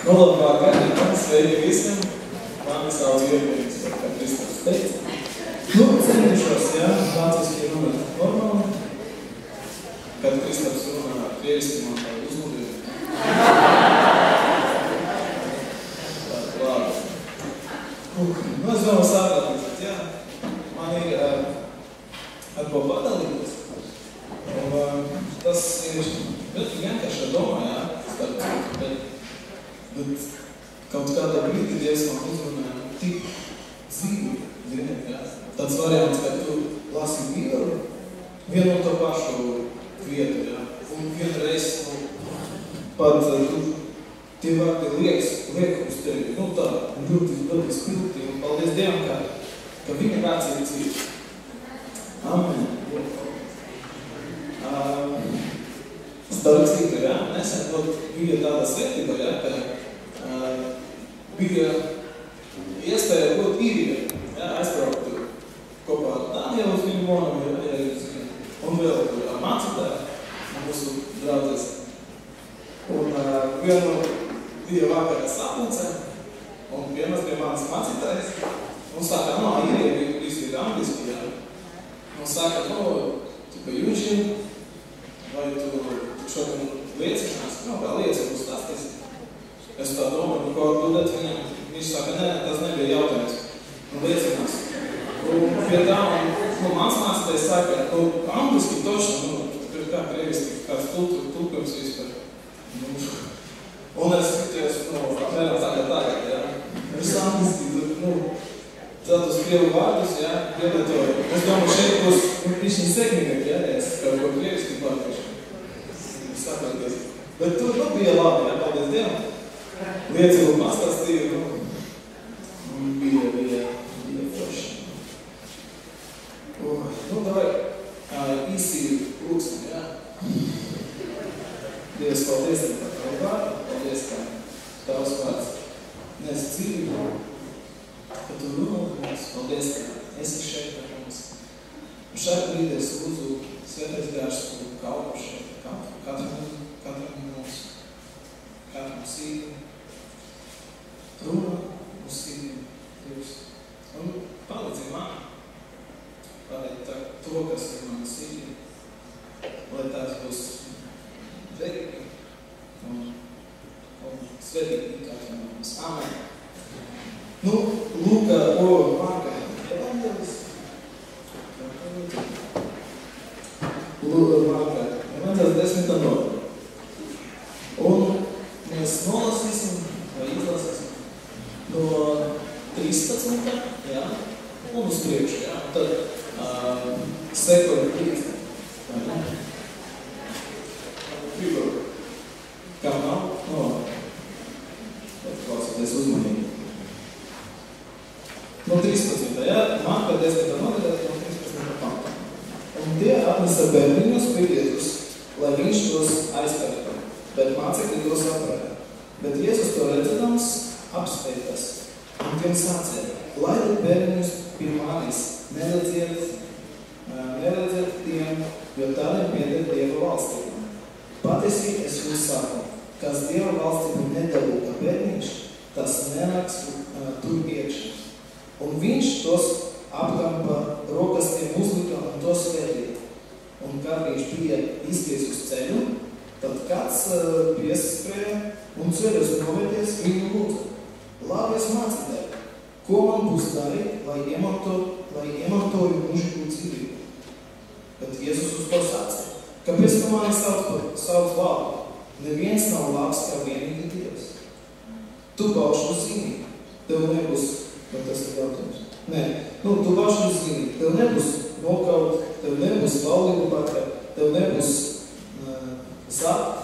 Nu, labvakar, sveiki visiem. Mani sauc Iermīgs, kā Kristaps teica. Nu, cenīšos, vāciski runāt normāli. Kad Kristaps runā krieviski, man tādu uzmudina. Tā, labi. Nu, es vēl sākāt, man ir ar ko padalīties. Un tas ir ļoti vienkārši domā, bet kaut kādā brīdī Dievs man uzrunāja tik dzīvi, ziniet, tāds variants, ka tu lasi Bībeli, vienu to pašu vietu, un vienreiz, pat tie vārdi liek uz tevi, tā, ļoti spilti, un paldies Dievam, ka viņa vārds ir dzīvi. Amen. Starpcīgi, nesen bija tāda svētība, ka bija iespēja būt īrija, aizbraukt kopā ar Danielu uz viņu monam, un vēl mācītāju mūsu draudzes. Un vienu bija vakarā sapulce, un vienas bija mans mācītājs, un sāka, īrija bija visi angliski, un sāka, tikai jūčiem, vai tu šodien liecinās, kā liecinu stāstīs. Es tā domāju, ko atbildēt viņam. Viņš saka, nē, tas nebija jautājums. Un liecinās. Un pie tā, mans mācītājs saka, angliski toši, tur kā krieviski, kāds tulkums vispār. Un es skatījos, apmēram tagad, Es angliski, tad uz krievu vārdus, pielietoju. Es domāju, šeit būs pišķiņ sekmīgāk, es kaut ko krieviski pārkrišu. Sapraties. Bet tur bija labi, paldies Dievam. Liecību pastāstīju, bija forši. Davai īsi lūksim, Dievs, paldies par tavu vārdu, paldies, ka tavs vārds nes dzīvi, ka tu runāties, paldies, ka esi šeit ar mums. Un šajā brīdī es lūdzu Svētais Gārs, kuru kalpu šeit, katram mūsu, katram sīdam, runā uz sīdam, Dievs. Un palīdzi man, to, kas ir mana sīdam, lai tās būs derīgi un svētīgi katram mums. Amen. Lūka, Marka, evangelis. Marka, evangelis 10. nodaļa. Un mēs nolasīsim, vai izlasīsim no 13. Un uz priekšu, Tad sekoja 5. Figūra. Kā nav? Klausieties uzmanīgi. No 13. Marka 10. nodaļa no 13. panta. Un tie atnesa bērniņus pie Jēzus, lai viņš tos aizpērta, bet mācekļi to saprata. Bet Jēzus to redzēdams apspētas, un tiem sācēja, laidiet bērniņus pie manis, nelieciet tiem, jo tādiem pieder Dieva valstība. Patiesi es jums saku, kas Dieva valstību nedabū kā bērniņš, tas nenāks tur iekšā. Un viņš tos apkampa, rokastiem uzlika un tos svētīja. Un kad viņš bija izties uz ceļu, tad kāds piesprēja un ceļos novēties viņu lūdzu. Labais mācītāji, ko man būs darīt, lai iemantoju mūžīgu dzīvību? Bet Jēzus uz to sacīja, kāpēc tu mani sauc labu? Neviens nav labs kā vienīgi Dievs. Tu baušu zini, tev nebūs, bet tas ir jautājums. Tu baušu zini, tev nebūs nokaut, tev nebūs laulību patrāt, tev nebūs zakt,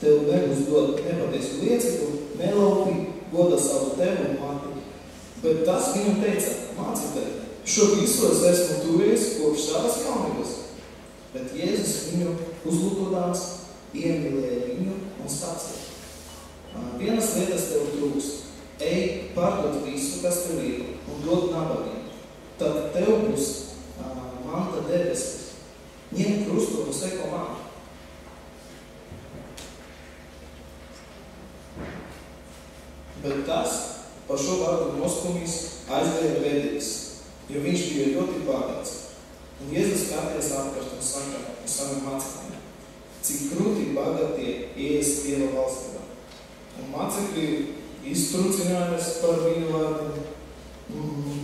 tev nebūs dot nepatiesu liecību, nelaupī, godā savu tevu un māti. Bet tas viņam teica, mācītāji, šo visu es esmu turējis kopš savas jaunības. Bet Jēzus viņu uzlūkodams iemīlēja viņu un stāstīja. Vienas lietas tev trūks. Ej, pārdot visu, kas tev ir, un dot nabagiem. Tad tev būs manta debesis. Ņem krustu un seko man. Bet tas par šo vārdu noskumīs aizvēja bedīgs, jo viņš bija ļoti bagāts. Un Jēzus skaties apkārt un saka uz saviem mācekļiem, cik krūti bagātie ies Dieva valstībā. Un mācekļi iztrucinājās par viņu vārdu,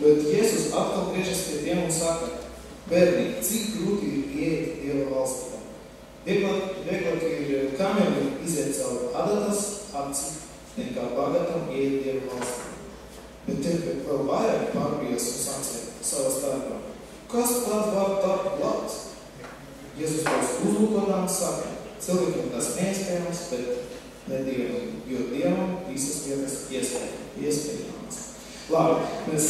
bet Jēzus atkal griežas pie tiem un saka, bērni, cik krūti iet Dieva valstībā. Vieglāk ir kameļu iziet caur adatas aci, nekā bagātam iet Dieva valstībā. Bet te vēl vairāk pārbijas un sāciet savā starpā. Kas tad var tapt labs? Jēzus pēc uzlūkodām saka, cilvēkiem tas neiespējams, bet ne Dievam, jo Dievam visas lietas iespējams. Labi, mēs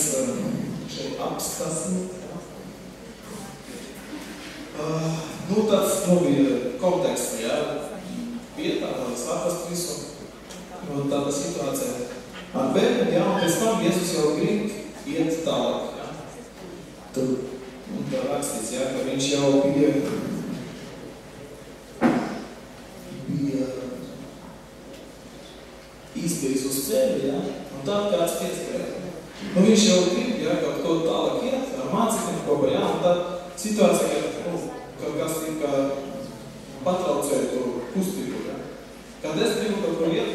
šeit apstāsim. Tas bija konteksts, jā, vietā, saprast visu, tāda situācija. Ar bērnu, jā, un pēc tam Jēzus jau grib iet tālāk, jā. Tur, un tā rakstīts, jā, ka viņš jau bija izbijis uz ceļu, jā, un tā kāds pieskrēja. Viņš jau grib, jā, kaut ko tālāk iet, ar mācekļiem kopā, jā, un tā situācija, ka kas ir kā patraucēja to kustību, jā. Kad es gribu kaut ko iet,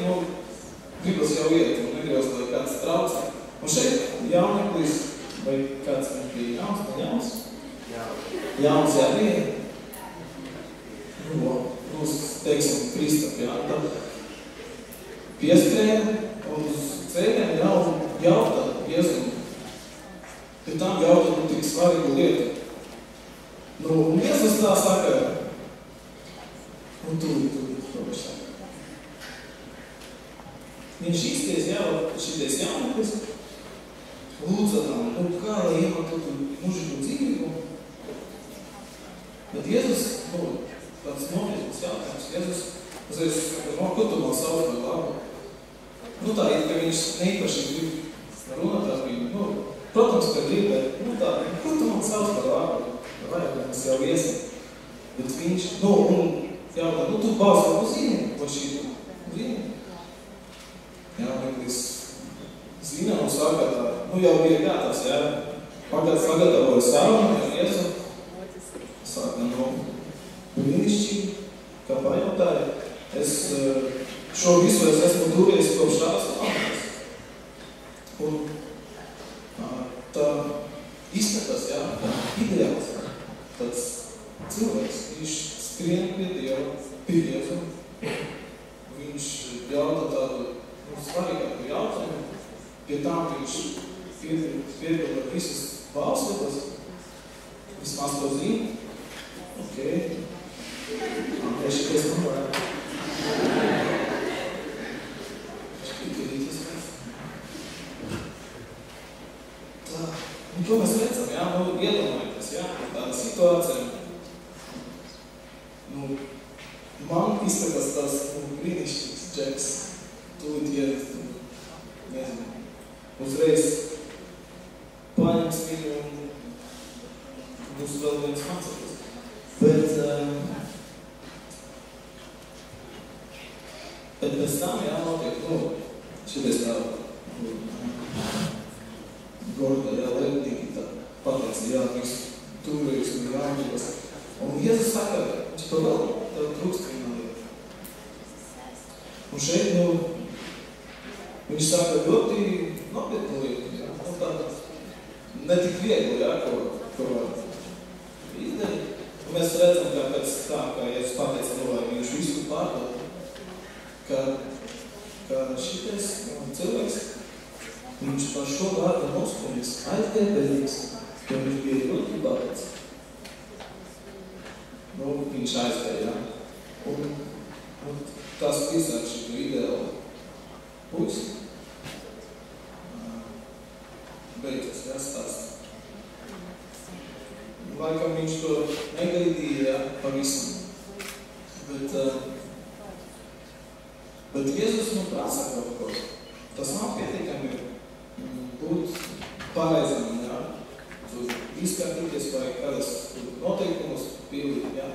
gribas jau iet, un negribas, lai kāds traucē. Un šeit jauneklis, vai kāds viņš bija jauns, vai jauns? Jauns, jā, bija. Teiksim, Kristap, jā. Tad pieskrēja uz ceļiem, jā, un jautā Jēzum. Pie tam jautā tik svarīgu lietu. Un Jēzus tā saka, un tu saka. Viņš izties, jā, šities jauneklis, lūdzatām, kā lai iemantotu mūžīgu dzīvību. Bet Jēzus, tāds nopietns jautājums, Jēzus, uzreiz saka, ko tu man sauc par labu? Tā ir, ka viņš neīpaši grib runāt ar viņu. Protams, ka grib, bet tā, ko tu man sauc par labu? Vajag, mēs jau iesim. Bet viņš, un jautā, tu balst labu zini, ko šī tu zini? Jā, neklis zina un saka tā, jau bija gatavs, jā, sagatavoja sarunu, jā, Jēzu. Saka, brīnišķīgi, kā pajautāja, šo visu es esmu turējis kopš tās lāmas. Un tā izskatās, jā, tā ideāls, tāds cilvēks, viņš skrien pie Dieva, pie Jēzu. Viņš jautā tādu svarīgāku jautājumu, pie tām viņš piedod visas valstības, vismaz to zina. Ok. Šities man varētu. Tā. Un to mēs redzam, jā, iedomājieties, jā, tāda situācija. Man izskatās tās brīnišķīgs džeks. Tūlīt iet, nezinu, uzreiz paņems viņu un būs vēl viens māceklis. Bet pēc tam jānotiek, šities tā gorda, jā, lepnīgi tā pateica, jā, visu tūrējus un jāņģības. Un Jēzus saka, viņš to vēl tev trūkst vienā lieta. Un šeit, viņš saka ļoti nopietnu lietu, jā, tāda ne tik viegli, jā, ko var izdarīt. Un mēs redzam, ka pēc tā, kā Jēzus pateica, lai viņš visu pārdod, ka šitais cilvēks, viņš par šo vārdu noskumis aizdiebēdīgs, jo viņš bija ļoti bagāts. Viņš aizvēja, jā. Un tas visādi šī ideāli puisi beidzas, jā, stāst. Laikam viņš to negaidīja, jā, pavisam. Bet Jēzus prasa kaut ko. Tas nav pietiekami būt pareizam, jā. Tu izskatīties vai kādas noteikumus pildīt, jā.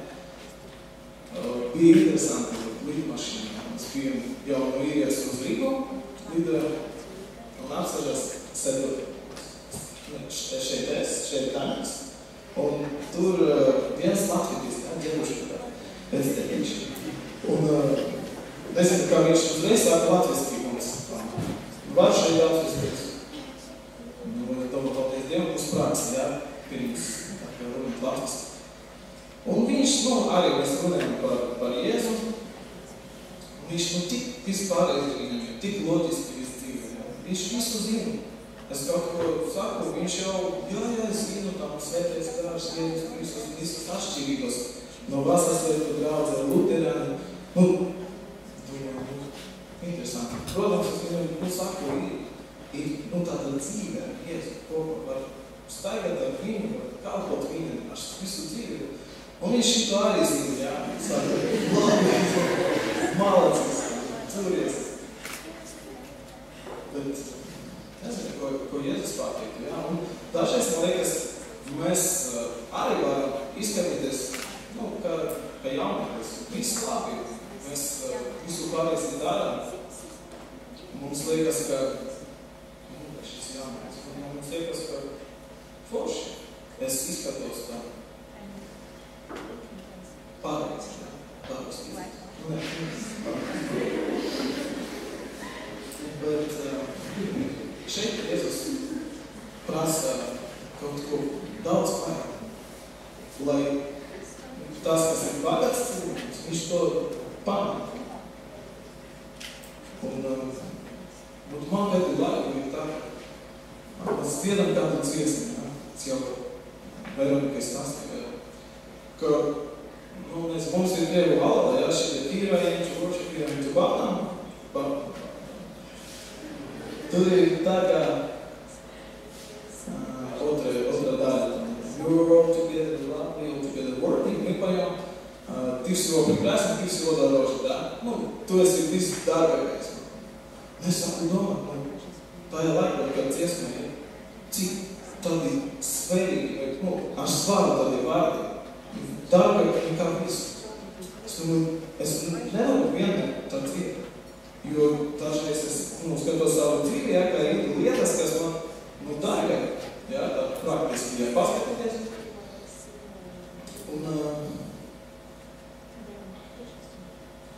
Bija interesanti lidmašīna. Mēs bijām jau no Īrijas uz Rīgu, lidoja un apsēžas sevi šeit taņas. Un tur viens latvietis, ģebuškā, pēc teņš. Un nezinu, kā viņš uzreiz sāka latviski mums. Var šeit latviski. Nu, es domāju, paldies Dievam, uz prāks, jā, pirms runāt latviski. Un viņš, arī mēs runājam par Jēzu. Viņš, tik vispārreiz viņam, tik loģiski viss dzīvo. Viņš visu zina. Es kaut ko saku, viņš jau, jā, es zinu, tam svētais kārs, Jēzus, visas atšķirības no Vasasvētu draudze, Luterāni. Interesanti. Protams, es viņam saku, ir tāda dzīve, Jēzu, kopā var staigāt ar viņu, var kalpot viņu, ar visu dzīvi. Un viņš šito arī zina, jā, saka, labi, malacis, turies. Bet, nezinu, ko Jēzus pārteiktu, jā, un dažreiz, man liekas, mēs arī varam izskatīties, kā jaunākais. Viss labi, mēs visu pareizi darām. Mums liekas, ka, šis jaunākais, mums liekas, ka forši, es izskatos tā. Pareizi, Bet šeit Jēzus prasa kaut ko daudz vairāk, lai tas, kas ir bagats cilvēks, viņš to panāk. Un man gadu laiku ir tā, mēs dziedam kādu dziesmu, es jau Veronika stāstīju, ka mums ir Dievu valoda, jā, šeit ir tīrājiņš, roši, tīrājiņš bānām. Tur ir tā kā otrā daļa. You are all together, we all together working. Мы поем, ты всего прекрасен, ты всего дороже, да? Tu esi viss dārgākais. Es sāku domāt, tajā laikā, kad dziesmē ir, cik tādi svērīgi, ar svaru tādi vārdi. Dārgāk nekā visu. Es nevaru vienmēr tā dzīvi, jo dažreiz es skatos savu dzīvi, jā, kā ir lietas, kas man dārgāk, jā, tā praktiski, jā, paskatoties.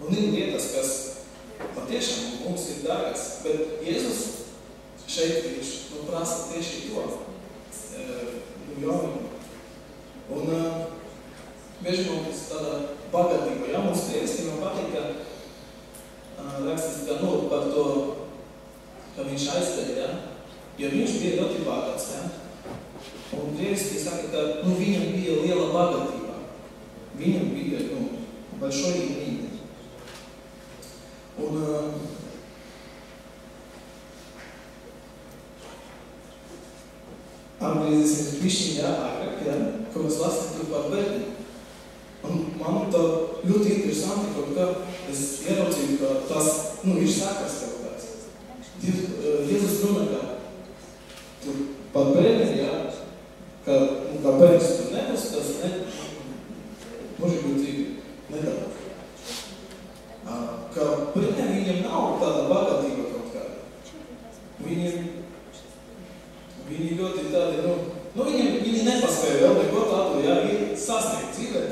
Un ir lietas, kas patiešām mums ir dārgāks, bet Jēzus šeit viņš prasa tieši to, jaunību. Un bieži mums tāda bagātība, jā, mums tiesībā patīk, ka rakstīts, ka, par to, ka viņš aizgāja, jā, jo viņš bija ļoti bagāts, jā. Un Dievs saka, ka, viņam bija liela bagātība. Viņam bija, большой имение. Un atgriezīsimies bišķiņ, jā, āgrāk, jā, ko mēs lasām tur par bērniem. Un man tā ļoti interesanti, kaut kā es ieraudzīju, ka tas, ir sakars kaut kāds. Jēzus runā, ka tur par bērniem, jā, ka bērns tur nebūs, tas mūžīgu dzīvi nedara. Ka bērniem viņiem nav tāda bagātība kaut kāda. Viņi ļoti tādi, viņi nepaspēja vēl neko tādu, jā, sasniegt dzīvē,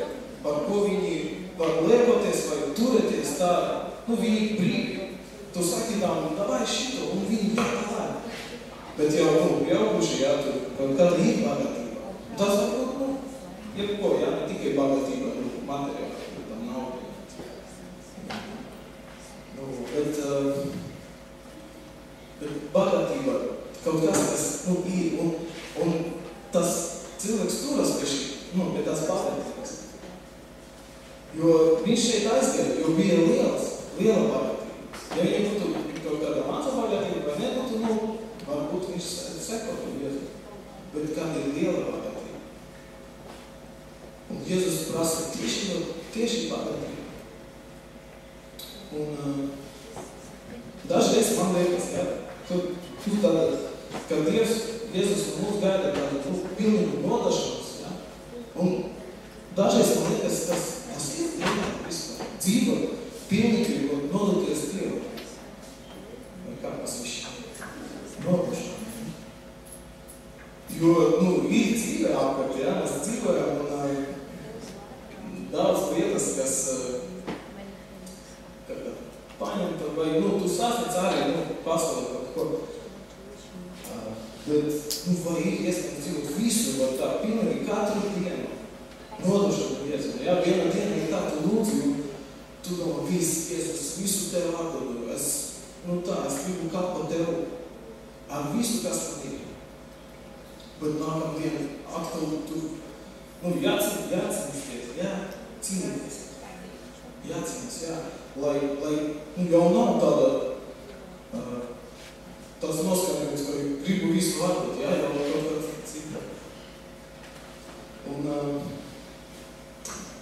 par ko viņi var liekoties vai turēties tā, viņi brīvi. Tu saki tām, davai šito, un viņi tā. Bet jau, pieauguši, jā, tur kaut kāda ir bagātība. Tas var, jebko, jā, ne tikai bagātība, materiāli, tam nav. Bet bagātība, kaut kas, kas, ir, un tas cilvēks turas pie tās bagātības. Jo viņš šeit aizgāja, jo bija liela bagātība. Ja viņam būtu kaut kāda maza bagātība, vai nebūtu, varbūt viņš sekotu Jēzu. Bet kāda ir liela bagātība? Un Jēzus prasa tieši bagātība. Un dažreiz man liekas, jā, tu tāda, ka Dievs, Jēzus un mūs gaida tāda pilnīgu nodašanos, jā. Un dažreiz man liekas, tas ir vispār. Dzīvot pilnīgi, nodokties Dievu. Vai kā mēs viši? ir dzīvē apkārt, jā, mēs dzīvojam un daudz lietas, kas paņem, vai, tu sasniedz arī, pastāvēt kaut ko. Bet, vai ir iespējams dzīvot visu, vai tā, pilnīgi katru dienu, nodošanu Jēzu. Jā, vienā dienā ir tā, tu lūdzu, tu domā, Jēzus, visu tev atdodu, es gribu kalpot tev ar visu, kas man ir. Bet nākam dienu atkal tu, jācīnīties, jācīnīties, lai jau nav tāds noskaņojums, ka gribu visu atdot, jau kaut kāds cita. Un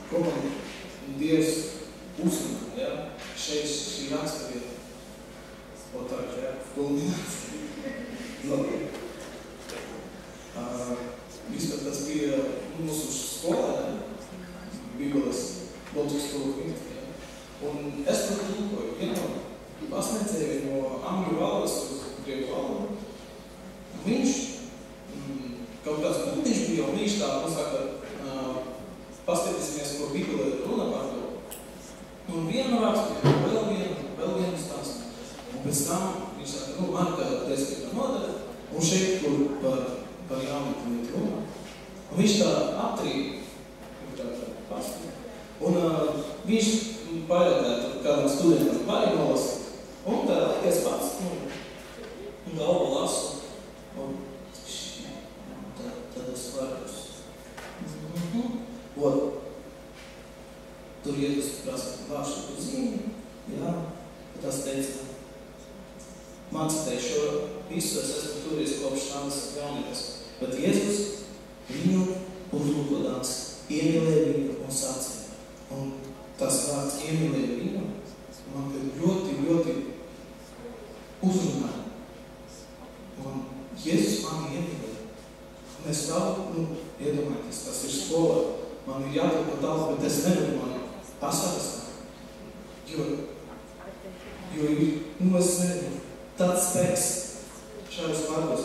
ko man Dievs uzrunā, šī raksturieta, otāk, kulminācija. Labi. Vispār tas bija mūsu skolā, Bībeles Baltu skolu kvinti. Un es to tulkoju, vienam pasniedzēju no angļu valodas uz grieķu valodu. Viņš, kaut kāds būtiņš bija, un viņš tā, paskatīsimies, ko Bībele runā par to. Un vienu rakstu, vēl vienu stāstu. Un pēc tam viņš saka, Marka 10. nodaļa, un šeit, kur par jaunu lietu runā. Un viņš tā aptrīja, un viņš pajautāja kādam studentam, vai nolasīt. Un tā laikas pats, galvu lasu, un tādas vārdus. Tur iet uz vāršu zīmi, tas teica, mācītāji šo visu es esmu turies kopš tādas jaunības, bet Jēzus viņu uzlūkodāms iemīlēja viņu un sacīja. Un tas vārds iemīlēja viņu, man ļoti, ļoti uzrunāja. Un Jēzus mani iemīlēja. Un es tādu, iedomājieties, tas ir skolā. Man ir jātaupa tālu, bet es nedomāju pasākasā. Jo es nezinu, tāds spēks šajos vārdos,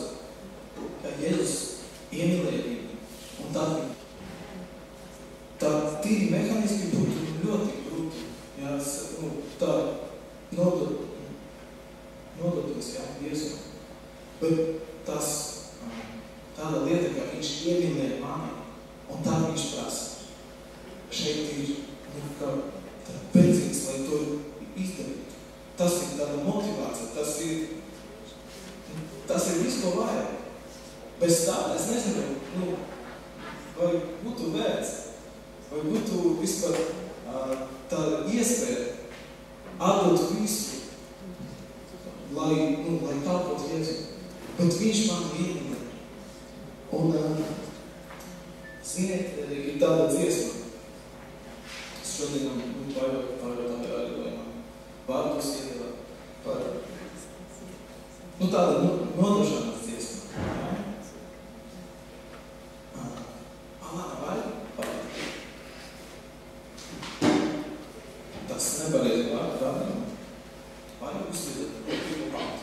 ka Jēzus iemīlēja viņu. Un tā tīri mehaniski būtu ļoti grūti. Tā nodoties, Jēzu. Bet tas tāda lieta, ka viņš iemīlēja mani, un tā viņš prasa. Šeit ir pēcīgs, lai to izdarītu. Tas ir tāda motivācija, tas ir viss, ko vajag. Bez tā, es nezinu, vai būtu vērts, vai būtu vispār tāda iespēja atdot visu, lai kalpot Jēzu. Bet viņš man iemīlēja. Un, ziniet, ir tāda dziesma. Es šodien pārvērtāju vārdus iedēlā par tāda nodošanās dziesma. Alāna vai? Tas nepareizi vārdiem. Vai uzlietot pirmo pantu.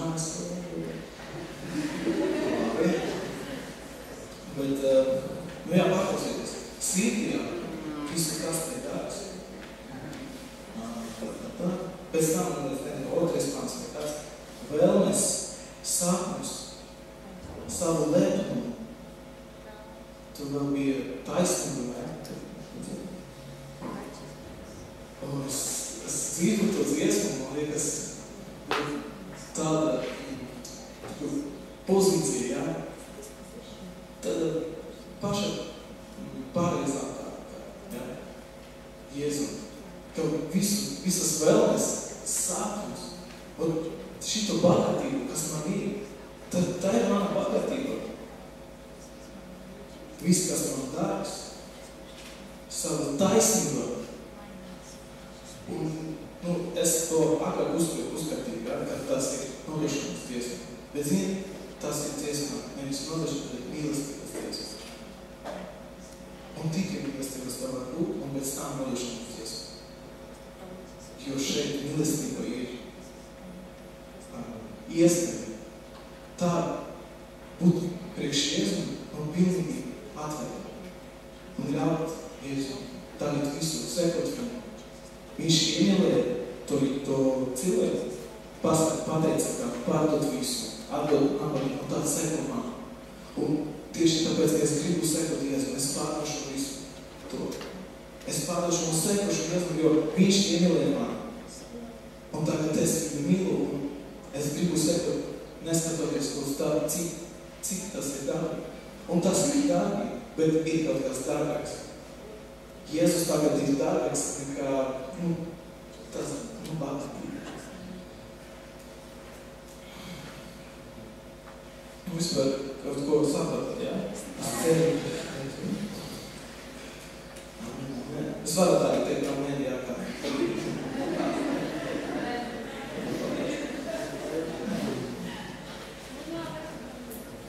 neesmu. Labi. Bet, nu jā, paklausieties. Sīkajā visu kastē dārgs. Pēc tam, otrais pants, vēlmes, sapņus, savu lepnumu. Tur vēl bija taisnība, Es dzīvu to dziesmu, man liekas, tāda pozīcija, tāda paša pārreizākā, Jēzu, ka visas vēlmes, sapņus, un šito bagātību, kas man ir, tā ir mana bagātība. Viss, kas man dārgs, sava taisnība. Un, es to agrāk uzskatīju, ka tas ir nodošanas tiesma. Bet, zini, tas ir tiesma, nevis nodošanas, bet mīlestības tiesma. Un tikai mīlestības var būt, un pēc tam nodošanas tiesma. Jo šeit mīlestība ir iespēja tā būt priekš Jēzu un pilnīgi atvērt un ļaut Jēzu tagad visu sekot viņu. Viņš iemīlēja to cilvēku, pateica, ka pārdot visu, atdot nabagu un tādu sekot man. Un tieši tāpēc, ka es gribu sekot Jēzu, es pārdošu visu to. Es pārdošu un sekošu Jēzu, jo viņš iemīlēja man. Un tagad es viņu mīlu un es gribu sekot, neskatoties uz tādu, cik tas ir dārgi. Un tas ir dārgi, bet ir kaut kas dārgāks. Jēzus tagad ir dārgāks nekā, tas, bagātība. Vispār kaut ko sapratat, jā? Es varu tā teikt, ka man jā, kā.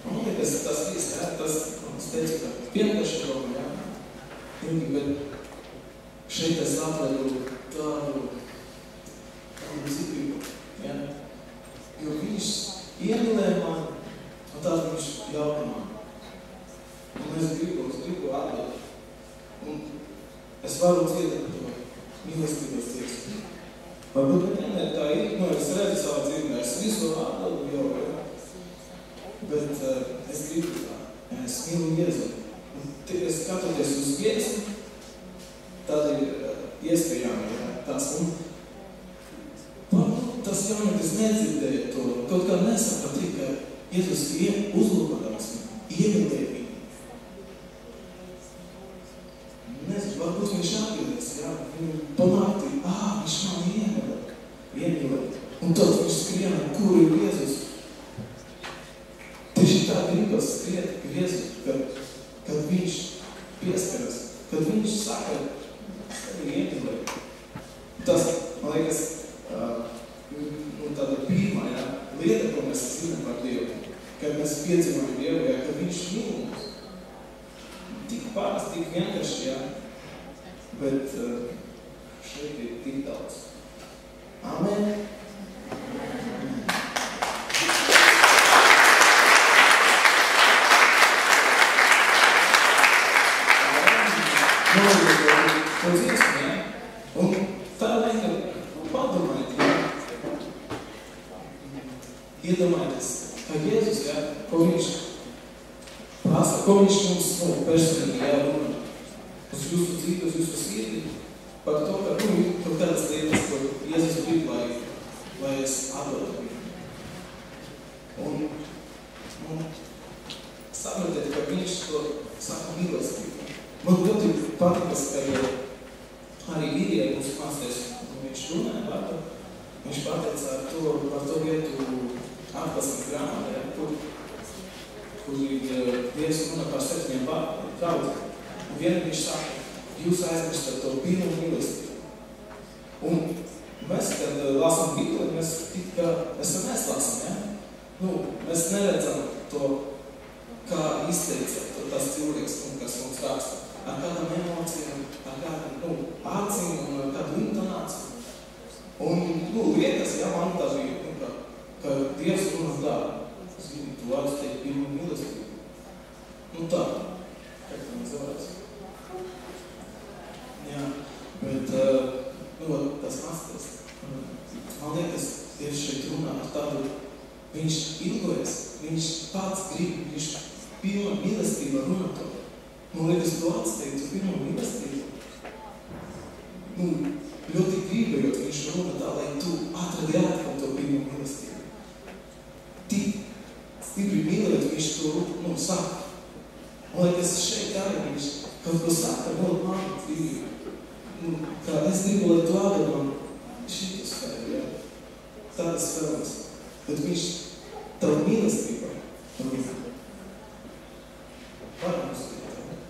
Man liekas, tas viss, jā, es teicu, ka vienkārši Roma, jā. Bet šeit es atradu tādu dzīvību, ja? Jo viņš iemīlēja man, un tad viņš jauka man. Un es gribu atdot. Un es varu dziedāt to mīlestības tiesmu. Varbūt vienmēr tā ir, es redzu savā dzīvībā, es visu atdodu jau, ja? Bet es gribu tā, es mīlu Jēzu. Es skatoties uz dziesmu, tad ir iespējami, ja, tas. Un tas jaunietis nedzirdēja to, kaut kā nesapratīja, ka Jēzus uzlūkodams iemīlēja viņu. Nezinu, varbūt viņš atbildēs, ja, viņu panākti, viņš man iemīlēja. Un tad viņš skriena, kur ir Jēzus. Tieši tā gribas skriet Jēzus, kad viņš pieskaras, kad viņš saka, es tevi iemīlēju. Tas, man liekas, tāda pirmā lieta, ko mēs zinām par Dievu, kad mēs piedzīvojam Dievu, kad viņš mīl mums. Tik pāris, tik vienkārši, jā, bet šeit ir tik daudz. Amen. To dziesmu, jā. Un tā laika padomājiet, jā. Iedomājieties, kā Jēzus, jā, ko viņš prasa, ko viņš mums personīgi jārunā uz jūsu dzīvi, uz jūsu sirdi, par to, ka kaut kādas lietas, ko Jēzus grib, lai es atdotu viņu. Un sapratiet, ka viņš to saka mīlestību. Man ļoti patikas, ka arī vīrija mūsu mācēs, un viņš runāja par to, viņš pateica par to vietu 18 grāmatā, kur ir Dievs runā par 7 draudzēm. Un vienam viņš saka, jūs aizmirstat to pirmo mīlestību. Un mēs, kad lasām Bībeli, mēs neslāsam, ja? Mēs neredzam to, kā izteica tas cilvēks, kas mums raksta. Ar kādām emocijām, ar kādām acīm un ar kādu intonāciju. Un liekas, jā, man tā bija, ka Dievs viņš ilgojas, viņš pats grib, viņš pilna mīlestība runā to. Man liekas, to atsteigtu pirmo mīlestību. Ļoti gribējot, viņš runā tā, lai tu atradi atkal to pirmo mīlestību. Tik stipri mīlēt, viņš to saka. Man liekas, šeit arī viņš kaut ko saka, vēl man dzīvību. Kā es gribu, lai tu atdod man šitu sfēru, jā. Tādas spēles. Bet viņš tavu mīlestību runā. Varam uzskatīt, jā.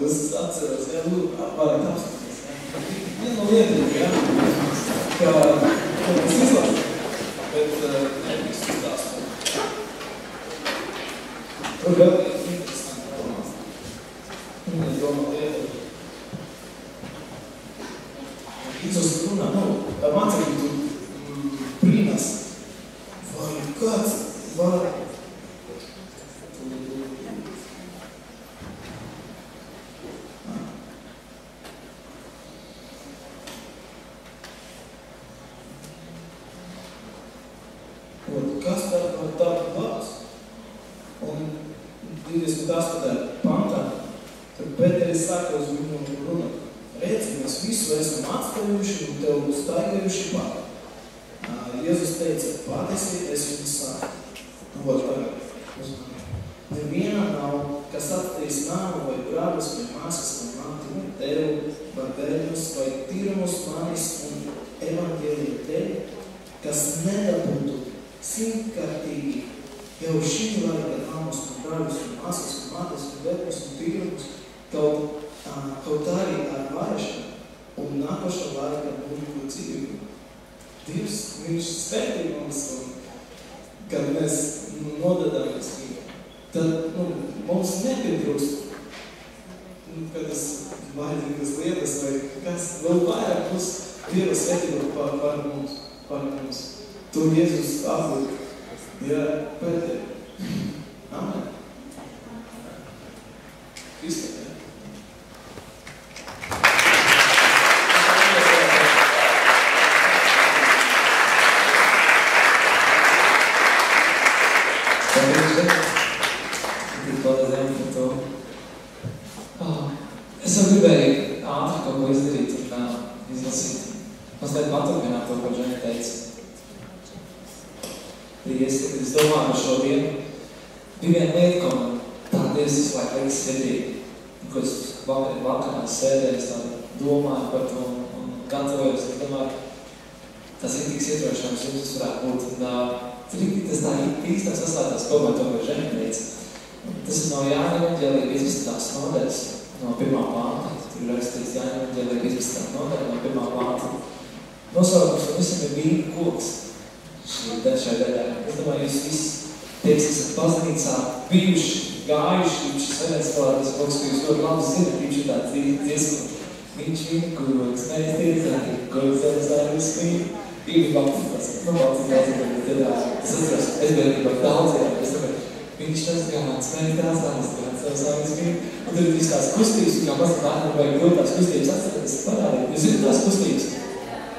es atceros, ja, varat apskaties, ja. Viena lieta ir, ja, ka es izlasu, bet Tur vēl ir interesanti domāt. Viņa domā lietu. Jēzus runā, mācekļi tu brīnās. Vai kāds var... Kas tā var tādu labs? Un 28. pantā, tad Pēteris saka uz viņu runa. Redzi, mēs visu esam atstājuši un tev staigājuši pār. Jēzus teica, patiesi es jums saku. Tagad uzmanīgi. Nevienā nav, kas atstājis nāvu vai brāļus vai māsas vai māti vai tevi, vai bērnus vai tīrumus manis un evaņģēliju tevi, kas nedabūtu simtkārtīgi jau šī laika nāmus un brāļus un māsas un mātes un bērnus un tīrumus, kaut arī ar vaišanu un nākošā laika mūžīgo dzīvību. Dievs, viņš spētī mums, un kad mēs nodadāmies viņu, tad mums nepiedrūst kādas vajadzīgas lietas vai kas vēl vairāk mums Dieva svētība par mums. To Jēzus aplūk. Ja, Pēteri. Amen. Kristē. Es jau gribēju ātri kaut ko izdarīt un izlasīt. Mazliet paturpināt to, ko Dženi teica. Es domāju par šo dienu. Bija viena lieta, ko man tā Dievs visu laiku liekas sirdīgi. Ko es vakarā sēdēju, es tā domāju par to un gatavojos. Es domāju, tas ir tiks ietrošams, jums tas varētu būt. Un tas tā īstāk saslētās kopā to, ko Dženi teica. Tas ir no Jāņa evaņģēlija 15. nodaļas, no 1. panta. Tur ir rakstīts Jāņa evaņģēlija 15. nodaļa, no 1. panta. Nosaukums un visam ir vīna koks. Šai daļā. Es domāju, jūs visi tie, kas esat baznīcā bijuši, gājuši, viņš svētēs koks, ko jūs ļoti labi zināt, viņš ir tāds dziesmu. Viņš vīna koks, mēs tiecāji, koks zemesājas vīna. Īvi valsts, tas atceros, es biju daudzajā, es domāju, viņš tas gāds, mēs tās zemesājas vīna. Un tur ir viss tās kustības, kā mazliet nākam vajag ļoti tās kustības atceries, parādīt. Jūs zināt tās kustības?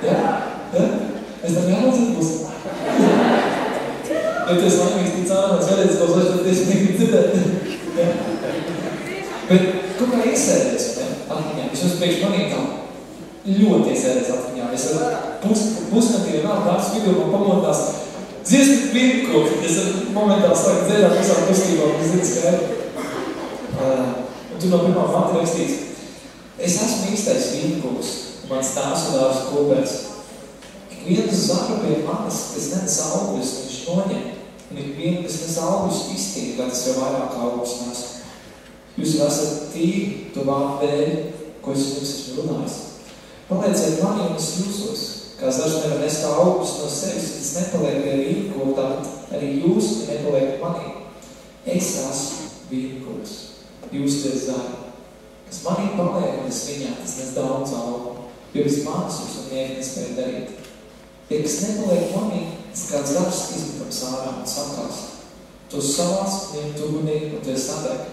Jā? Es tam jālūdzu būs. Ja tu esi laimīgs tik caurās vēlētas klausās, tad es negribu dzirdēt. Bet kaut kā iesēdēs atmiņā. Es jums priekš manī tā ļoti iesēdēs atmiņā. Es pusnatī vēl dārs vidū man pamotās dziesmu vīnkoku. Es momentā sāku dzēdāt visām kustībām, kas zina skaidri. Un tu no 1. panta rakstīts. Es esmu īstais vīnkoks, mans tās un dārs kopēs. Vienu zaru pie manis, kas nes augļus, viņš noņem, un vienu, kas nes augļus, iztīk, lai tas jau vairāk augļus nes. Jūs esat tīri to vārdu dēļ, ko es jums esmu runājis. Palieciet mani un es jūsos, kā zars nevar nest augļus no sevis, tas nepaliek pie vīnkoka, tāpat arī jūs nepaliek manī. Es esmu vīnkoks, jūs tie zari. Kas manī paliek un es viņā, tas nes daudz augļu, jo bez manis jūs un nieki nespēja darīt. Ja kas nepaliek manī, tas kāds zars izmetams ārā un sakās. Tu savās, ņem tugunīgi un tu esi sadeg.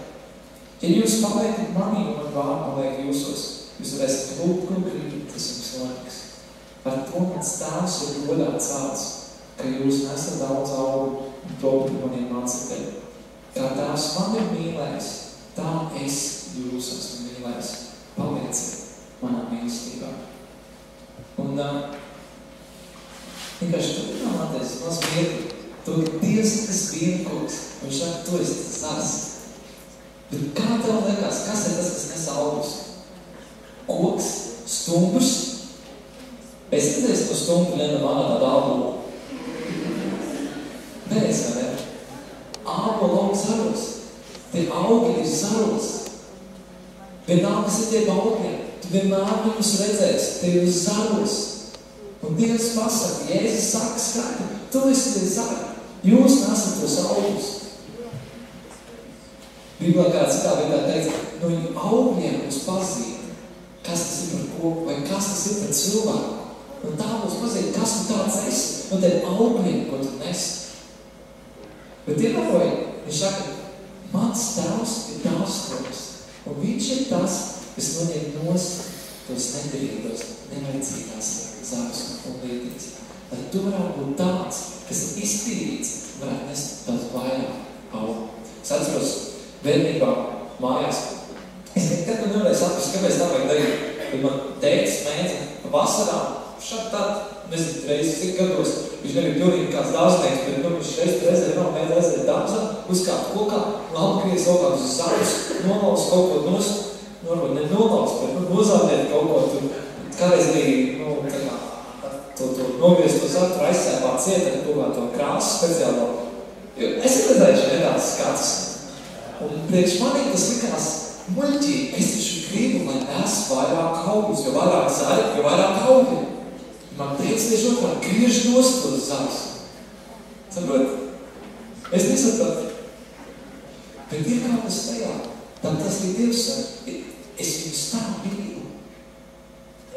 Ja jūs paliekat manī un man vārdu paliek jūsos, jūs varēsiet lūgt, ko gribat, tas jums notiks. Ar to mans tēvs ir godā celts, ka jūs nesat daudz augļu un topat maniem mācekļiem. Kā tēvs man ir mīlējis, tā es jūs esmu mīlējis. Palieciet manā mīlestībā. Un vienkārši turpināties maz viegli. Tu Dievs ir tas vienkoks. Viņš saka, tu esi tas zars. Bet kā tev liekas, kas ir tas, kas nes augļus? Koks, stumbrs. Es redzēju, ka stumbri ņemam ārā tādu ābolu. Nē, es vai ne? Ābolu aug zaros. Tie augļi ir zaros. Vienalga, kas ir tie augļi. Tu vienmēr viņus redzēsi. Tie ir zaros. Un Dievs pasaka, Jēzus saka skaidri, tu esi tie zari, jūs nesat tos augļus. Bībelē kādā citā vietā teica, no viņu augļiem būs pazīt, kas tas ir par koku, vai kas tas ir par cilvēku. Un tā būs pazīt, kas tu tāds esi, no tiem augļiem, ko tu nesi. Bet ievēroji, viņš saka, mans tēvs ir dāvskos, un viņš ir tas, kas noņem nost tos nedarītos, nevajadzīgās zavis un līdzīgas. Lai tu varētu būt tāds, kas ir iztīrīts, varētu nest daudz vairāk augu. Es atceros bērnībā mājās. Es nekad nevarēju saprast, kāpēc tā vajag darīt. Kad man tētis mēģina vasarām, šādi tād, nezinu, reizes cik gados, viņš nebija pilnīgi kāds dārznieks, bet viņš reizē nav mēģina aiziet dārzā, uzkāpt kokā, un apgriez kaut kādus zaļus, nolauz kaut ko nost, varbūt ne nolauz, bet nozādēt kaut ko tur, kādreiz bija, tā kā, to nogriezt to saturu aizsēpāt cietā, kaut kā to krāsu speciālo. Jo es redzēju šeit skats, un priekš manī tas likās muļķīgi, es taču gribu, lai nes vairāk augus, jo vairāk zaļi, jo vairāk augi. Man teica, tieši otrā, griež nost tos zaļus. Saprot? Es nesapratu. Bet ir kaut kas tajā, tad tas ir Dievs, es viņus tā mīlu.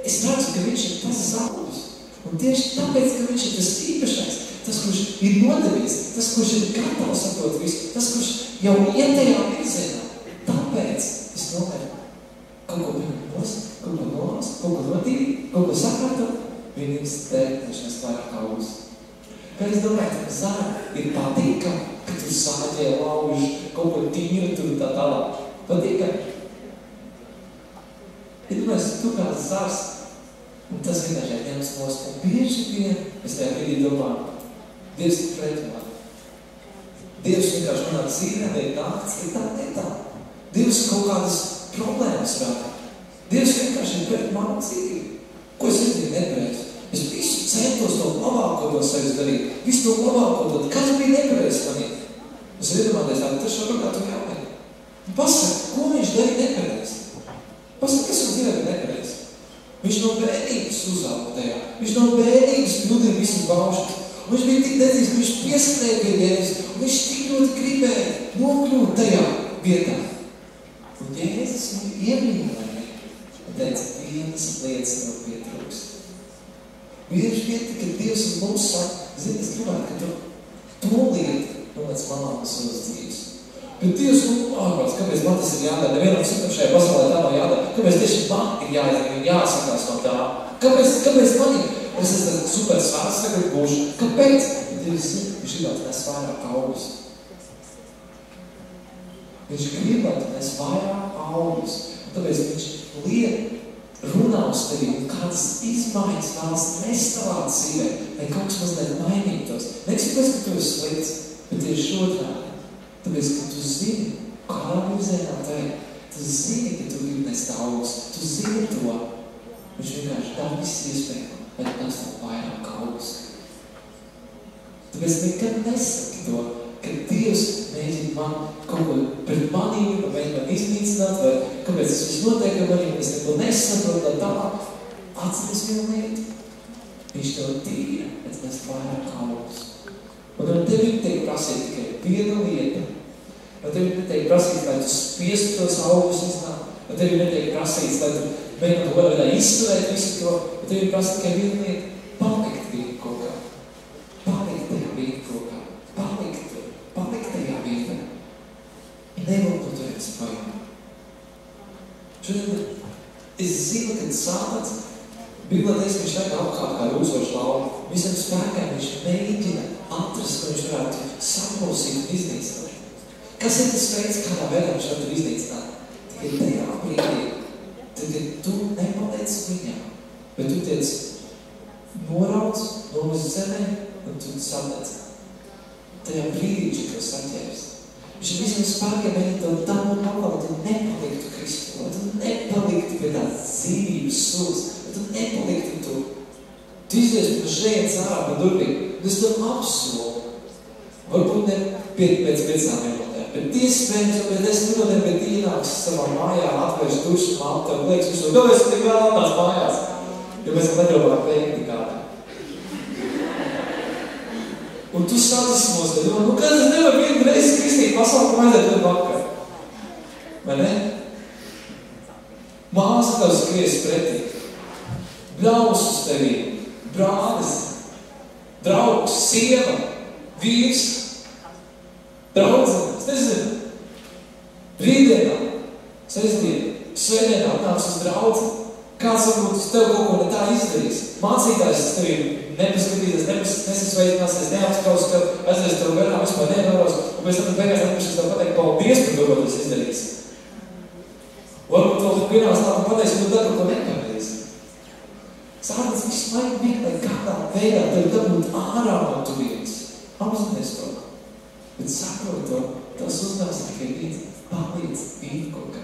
Es redzu, ka viņš ir tas zaļus. Un tieši tāpēc, ka viņš ir tas īpašais, tas, kurš ir nodevies, tas, kurš ir gatavs saprot visu, tas, kurš jau iet tajā virzienā. Tāpēc es novēru kaut ko nost, kaut ko nolast, kaut ko nodīt, kaut ko sakārtot, vienīgs tēknešanas vairāk augus. Kā es domāju, ka zāle ir patīkam, ka tu sāģē lauži, kaut ko tīri tur tā tālāk. Patīkam. Ja domāju, tu kāds zārs, un tas vienkārši ņems nost. Un bieži vien, es tajā brīdī domāju, Dievs ir pret mani. Dievs vienkārši manā dzīvē vajag nākts, ir tā, ne tā. Dievs kaut kādas problēmas rada. Dievs vienkārši ir pret manu dzīvi. Ko es izdarīju nepareizi? Es visu centos to labāko to sevis darīt. Visu to labāko to, kas bija nepareizi manī. Es iedomāties, tas šobrīd kā tu jaunīgi. Pasaka, ko viņš darīja nepareizi? Pasaka, kas viņš dzīvē nepareizi? Viņš no bērnības uzauga tajā. Viņš no bērnības pildīja visu baušu. Viņš bija tik dedzīgs, ka viņš pieskrēja pie Jēzus. Un viņš tik ļoti gribēja nokļūt tajā vietā. Un Jēzus viņu iemīlēja un teica, vienas lietas tev pietrūks. Bieži vien, kad Dievs mums saka, zini, es gribētu, ka tu to lietu noliec malā no savas dzīves. Bet Dievs, ārprāts, kāpēc man tas ir jādara? Nevienam citam šajā pasaulē tā nav jādara. Kāpēc tieši man ir jāizdara un jāsakās no tā? Kāpēc man ir? Es esmu super svārds tagad būšu. Kāpēc? Dievs, viņš gribētu nes vairāk augus. Viņš gribētu nes vairāk augus. Un tāpēc viņš runā uz tevi un kādas izmaiņas vēlas nest tavā dzīvē, lai kaut kas mazliet mainītos. Nekas tāpēc, ka tu esi slikts, bet tieši otrādi. Tāpēc, ka tu zini, kādā virzienā tevi, tu zini, ka tu gribi nest augus, tu zini to. Viņš vienkārši dara visu iespēju, lai tu nes tev vairāk augus. Tāpēc nekad nesaki to, ka Dievs mēģina man kaut ko pret manīm, vai mēģina man iznīcināt, vai kāpēc es visu notiek ar manīm, es neko nesaprotu, tā atceries vienu lietu. Viņš tev tīra, pēc nes vairāk augus. Un tev netiek prasīt tikai viena lieta. Un tev netiek prasīt, lai tu spiestu tos augus iznāk. Un tev netiek prasīts, lai tu mēģinātu kaut kādā izturēt visu to. Un tev prasīt tikai viena lieta. Palikt vien kaut kā. Palikt tajā vien kaut kā. Palikt tajā vietā. Nevaldoties paimā. Šodien es zinu, kad Sātans Bībelē teiks, ka viņš vajag apkārt kā rūsošs lauva. Visam spēkiem viņš mēģina atrast, ko viņš varētu saklausīt un iznīcināt. Kas ir tas veids, kādā veidā viņš varētu iznīcināt? Tikai tajā brīdī, kad tu nepaliec viņā, bet tu tiec norauc, nomaz zemē un tu sadedz. Tajā brīdī viņš to saķērs. Viņš ir visam spēkiem mēģina tev tam un atkal, lai tu nepaliktu Kristu, lai tu nepaliktu pie tās dzīvības sulas, lai tu nepaliktu tu. Tu izdies par šeit ārā pa durvīm, un es tev apsolu. Varbūt ne pēc 5 minūtēm, bet iespējams, jo pēc 10 minūtēm, bet ienāks savā mājā, atvērš dušu, māte tev liekas visu, kāpēc tu tik vēl atnāc mājās? Jo mēs negribam veikti kādā. Un tu sadusmos, tad domā, kāds es nevaru vienu reizi kristīt pasaukumu aiziet vēl vakar. vai ne? Māsa tev skries pretī, bļaus uz tevī, brālis, draugs, sieva, vīrs, draudzene, es nezinu, rītdienā, svētdienā atnāks uz draudzi, kāds varbūt uz tev kaut ko ne tā izdarīs. Mācītājs uz tevi nepaskatīsies, nesasveicināsies, neapskaus, ka aizies tev garām, vispār neievēros, un pēc tam beigās atpūšas tev pateikt, paldies par to, ko tas izdarīs. Varbūt vēl tu pienāc tā un pateiks, ka tu dari to nepareizi. Sārdis visu laiku meklē, kādā veidā tev dabūt ārā no turienes. Apzināties to. Bet saprot to, tas uzdevums tikai viens, palīdz vīt kaut kā.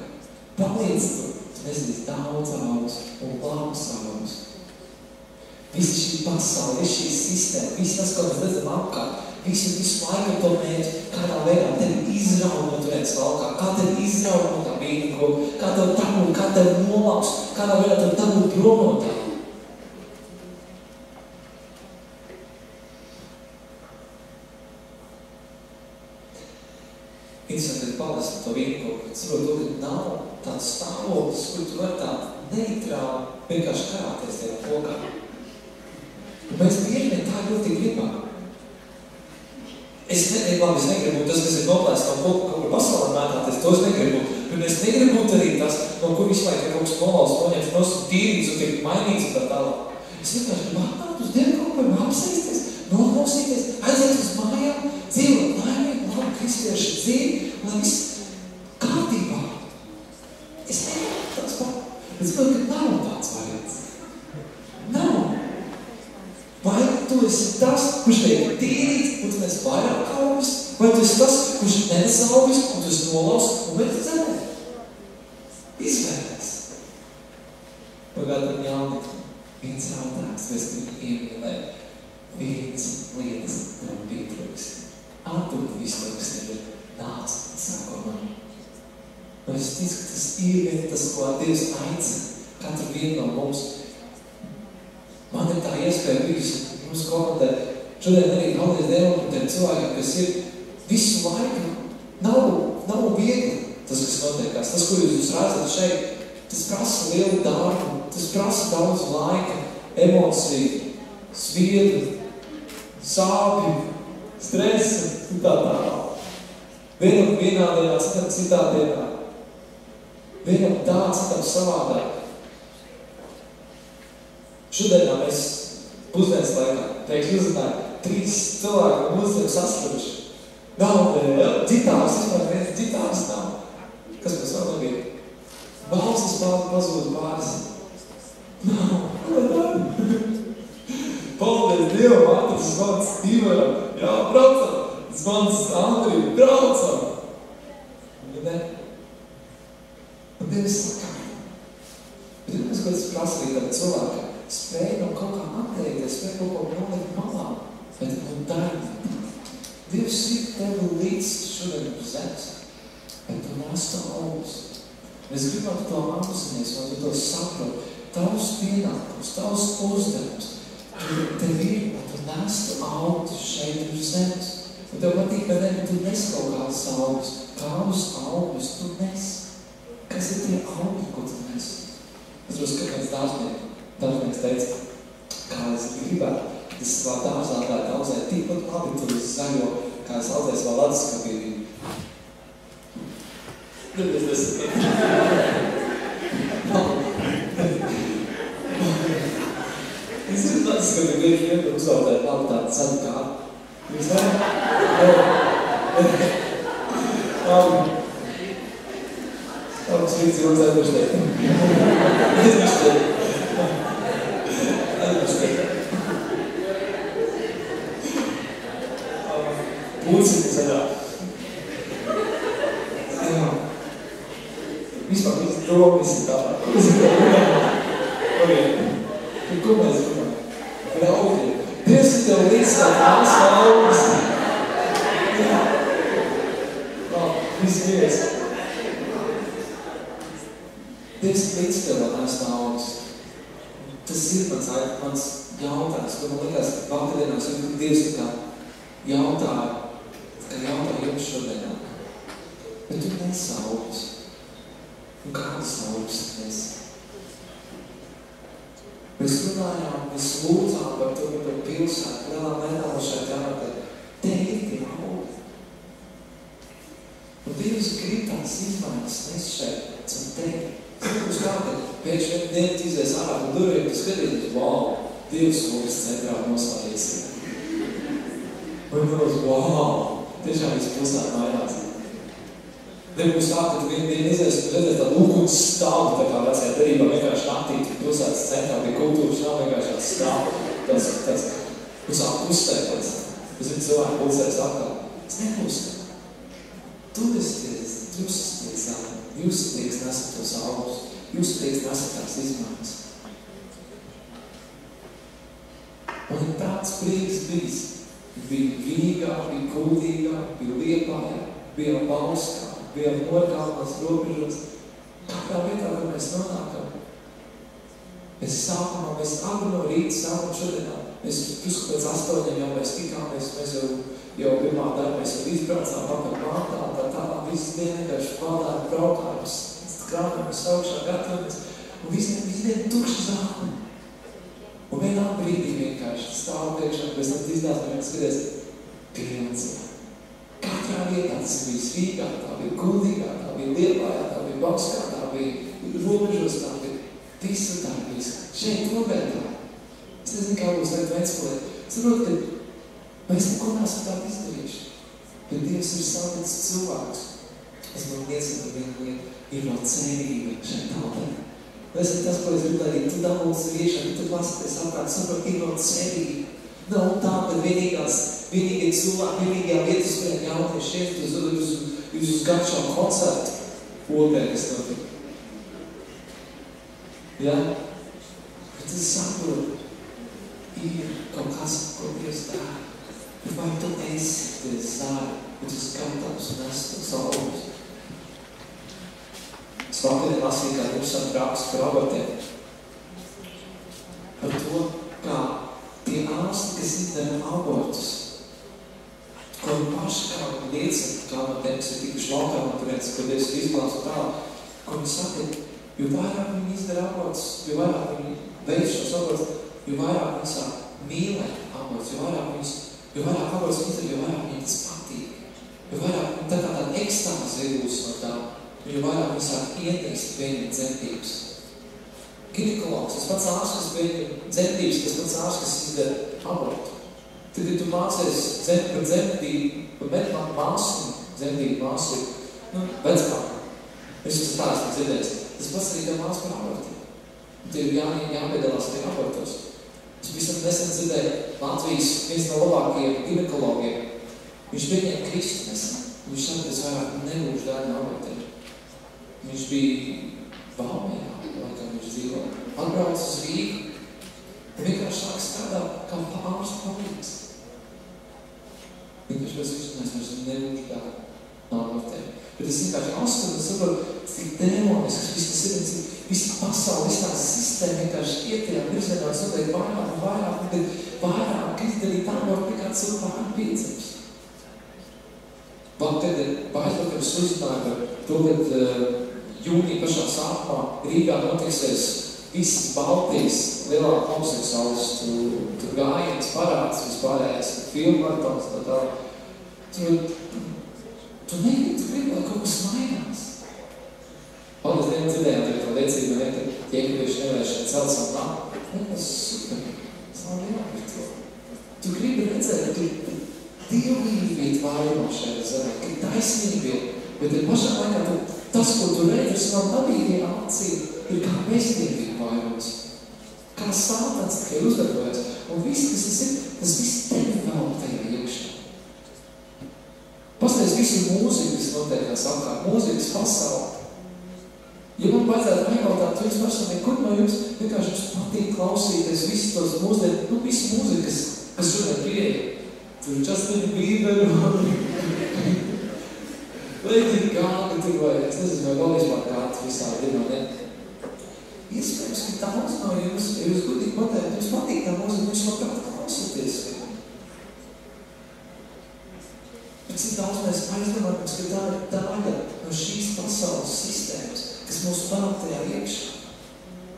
Palīdz to. Nezinu, daudz augurs un labus augurs. Visi šī pasaule, visi šī sistēma, viss tas, ko mēs redzam apkārt, visi visu laiku to mērķi, kādā veidā tevi izrauj no turienes valkā, kā tevi izrauj no tā vīnko, kā tev dabūt, kā tevi nolauks, kādā veidā tev dabūt prom no tā. Interesanti ir palasīt to vīnko, saprot to, ka nav tāds stāvoklis, kur tu vari tā neitrāli vienkārši karāties tajā lokā. Un mēs bieži tā ļoti gribam. Es negribu tas, kas ir noplēsts no koku, kaut kur pasaulē mētāties, to es negribu. Un es negribu arī tas, no kur visu laiku kaut kas nolausts, noņemts, nosūt tīrīts un tiek mainīts un tā tālāk. Es vienkārši gribu atnāt uz Dievu kaut kur apsēsties, noklausīties, aiziet uz mājām, dzīvot laimīgi, labi kristiešu dzīvi, lai viss kārtībā. Es negribu tāds pār. Es domāju, ka nav tāds variants. Nav. Vai tu esi tas, kurš tiek tīrīts, un tu nes vairāk augurs, vai tu esi tas, kurš nes augurs, un tu esi nolaus, un vai tu zemē? Izvērties. Pagādam jaunīt, viens jautājums, mēs gribu iemīlēt, viens lietas tev pietrūks. Atdod visu laiku sevi, nāc, sāko man. Un es ticu, ka tas ir tas, ko Dievs aicina, katru vienu no mums. Man ir tā iespēja bijusi mums komentēt. Šodien arī paldies Dievam par tiem cilvēkiem, kas ir visu laiku. Nav viegli tas, kas notiekās. Tas, ko jūs redzat šeit, tas prasa lielu darbu, tas prasa daudz laika, emociju, sviedru, sāpju, stresu un tā tālāk. Vienam vienā dienā, citam citā dienā. Vienam tā, citam savādāk. Šodienā mēs pusdienas laikā teikt uzrunāju 3 cilvēku mūzikiem saskaruši. Nav ģitārs, vispār viens ģitārs nav. Kas mēs vēl nebija? Balsis pazūd pāris. Nav. Paldies Dievam, atras zvans Ivaram. Jā, braucam. Zvans Andriju, braucam. Ne? Un Dievs saka, bet mēs, ko tas prasīja tam cilvēkam, spēj no kaut kā atteikties, spēj kaut ko nolikt malā, bet un darbi. Dievs ir tevi līdz šodien uz zemes, bet tu nestu augus. Mēs gribam to apzināties, un tu to saprot. Tavs pienākums, tavs uzdevums, tev ir, lai tu nestu augus šeit uz zemes. Un tev patīk, ka ne, tu nes kaut kādas augus. Kādus augus tu nes? Kas ir tie augi, ko tu nes? Es domāju, ka kāds dārznieks teica, kā es gribētu, es savā dārzā varētu audzēt tikpat labi tur uz zaļo, kā es audzēju savā ledusskapī. Es zinu, ledusskapī vienkārši uzaudzēt labi tādu zaļu kādu. Jūs varat? Labi, svīts ir uzēduši Pūcini zaļā. Jā. Vispār viss domas ir tālāk. Ko mēs gribam? Graudi. Dievs ir tev līdz tā tās augas. Jā. Viss Dievs. Dievs līdz tev tās augas. Tas ir mans jautājums, ko man liekas, ka vakardienās ir Dievs tā kā jautāja jums šodienā. Bet tu nesaugas. Un kādas augstnes. Mēs runājām, mēs lūdzām par to, par pilsētu, lielā mērā šeit jāmatē. Te ir tie augļi. Un Dievs grib tās izmaiņas nes šeit, caur tevi. Uz kāda pēkšņi dienu izies ārā un durvīm, tu skatīties, wow, Dievs mūs centrā noslēdīs. Un mums, wow, tiešām viss pilsētu mainās. Nebūs tā, ka vienu dienu izies un redzēs tādu uguns stāvu, tā kā vecajā derībā vienkārši naktī pilsētas centrā bija kultūras, nav vienkārši tāds stāvu, tāds sāk uzstēties. Es zinu, cilvēki pulsēs atkal. Es nepulsēju. Tu esi drusas zāli. Jūs prieks nesat tos augļus. Jūs prieks nesat tās izmaiņas. Un ir tāds prieks bijis. Bija Vīgā, bija Kuldīgā, bija Liepājā, bija Bauskā, bija Morgālās robežos. Kādā vietā, kur mēs nonākam. Mēs sākumā, mēs agri no rīta sākam šodienā. Mēs pusku pēc 8 jau mēs tikāmies, mēs jau pirmā darba, mēs jau izbraucām pakaļ mātā, tā visas dienu vienkārši pārdāju braukājumus, krāpājumus augšā, gatavamies, un visu dienu tukši zāli. Un vienā brīdī vienkārši stāv priekšā, pēc tam izdās, un skaties, pilns. Katrā vietā tas bija Rīgā, tā bija Kuldīgā, tā bija Liepājā, tā bija Bauskā, tā bija robežos, tā bija visu tā bija. Šeit Lobētā. Es nezinu, kā būs tagad Ventspilē. Saprot, ka mēs neko neesam tādu izdarījuši. Bet Dievs ir saticis cilvēkus. Es man iesaka vienu lietu, ir vēl cerība šeit tautē. Tas ir tas, ko es gribu darīt. Tu dabūs riešana, tu klasaties apkārt, saprot, ir vēl cerība. Nav tā, ka vienīgie cilvēki, vienīgajā vietas, kuriem jaunieši iet uz garšām koncertu. Ogēļas notika. Ja? Bet es saprotu, ir kaut kas, ko Dievs dara. Vai tu esi Dievs dara, bet tu skatās un esi tos augļus. Es vakar lasīju kā interesantu rakstu par abortiem. Par to, kā tie ārsti, kas izdara abortus, ko viņi paši kā liecina, kā no tiem, kas ir tikuši laukā no turētas, ko Dievs izglāst tā, ko viņi saka, jo vairāk viņi izdara abortus, jo vairāk viņi veids šos abortus, jo vairāk viņi sāk mīlēt abortus, jo vairāk abortus viņi izdara, jo vairāk viņi tas patīk. Jo vairāk viņi tāda ekstāze iegūs no tā, jo vairāk viņi sāk ienīst pieņemt dzemdības. Ginekologs, tas pats ārsts, kas pieņem dzemdības, tas pats ārsts, kas izdara abortu. Tad, kad tu mācies par dzemdību, par medmāku māsu, dzemdību māsu, vecmāku. Es esmu tāds dzirdējis. Tas pats arī tev māsu par abortiem. Tie ir jāpiedalās tie abortos. Es visam nesen dzirdēju Latvijas viens no labākajiem ginekologiem. Viņš pieņēma Kristu nesen. Viņš saka, ka es vairāk nebūšu daļa no abortiem. Viņš bija Valmijā, laikam viņš dzīvo. Atbrauc uz Rīgu. Un vienkārši sāk strādāt kā ārstu palīgs. Vienkārši pēc višanās vairs nebūšu daļa no abortiem. Bet es vienkārši astoru un saprotu, cik demonisks viss ir, visa pasaule, visa tā sistēma vienkārši iet tajā virzienā, es noteikti vairāk izdarīt abortu nekā cilvēku piedzems. Vakar es uzzināju par to, kad jūnija pašā sākumā Rīgā notiksies visas Baltijas lielā homoseksuālistu tur gājienas parāds, vispārējais filmu maratons no tā. Tu gribi, lai kaut kas mainās. Paldies Dievam dzirdējām tagad to liecību, ka tie, ka viņš nevarēšana celt savu nāku. Tas super. Tas nav vienāk to. Tu gribi redzēt, ka tu dievlība iet vairumā šajā zemē, ka taisnība iet, bet ir pašā laikā tas, ko tu redzi, nav dabīgajā acī, ir kā bezdievība vairums. Kā sātans tikai uzdarbojas. Un viss, kas tas ir, tas viss tevi vēl tajā iekšā. Pastāties visu mūziku, kas notiekās apkārt, mūzikas pasauli. Ja man vajadzētu pajautāt, tu jums personīgi, kur no jums vienkārši jums patīk klausīties visu tos mūziku, visu mūziku, kas šodien pieeja. Tur Justin Bieber, Lady Gaga, tur vai, es nezinu, vai vēl vispār kāds visā dienā, ne? Iespējams, ka daudz no jums, ja jūs gudīgi pateikt, jums patīk tā mūzika, jūs labprāt klausīties. Bet cik daudz mēs aizdomājamies, ka tā ir daļa no šīs pasaules sistēmas, kas kas mūs panāk tajā iekšā.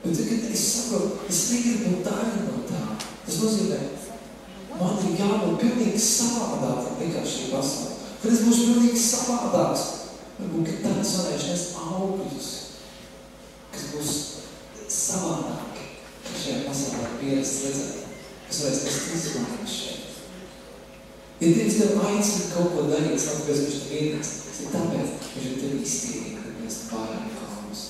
Bet tagad es saprotu, es negribu būt daļa no tā. Tas nozīmē, man ir jābūt pilnīgi savādāk nekā šī pasaule. Kad es būšu pilnīgi savādāks, varbūt, ka tad es varēšu nest augļus, kas būs savādāki, ka šajā pasaulē pierast redzēt, kas varēs nest izmaiņas šeit. Ja Dievs tev aicina kaut ko darīt, es tāpēc viņš tev vienīgs, tas ir tāpēc, viņš ir tev iztīrīgi, kad mēs pārējām kalnus.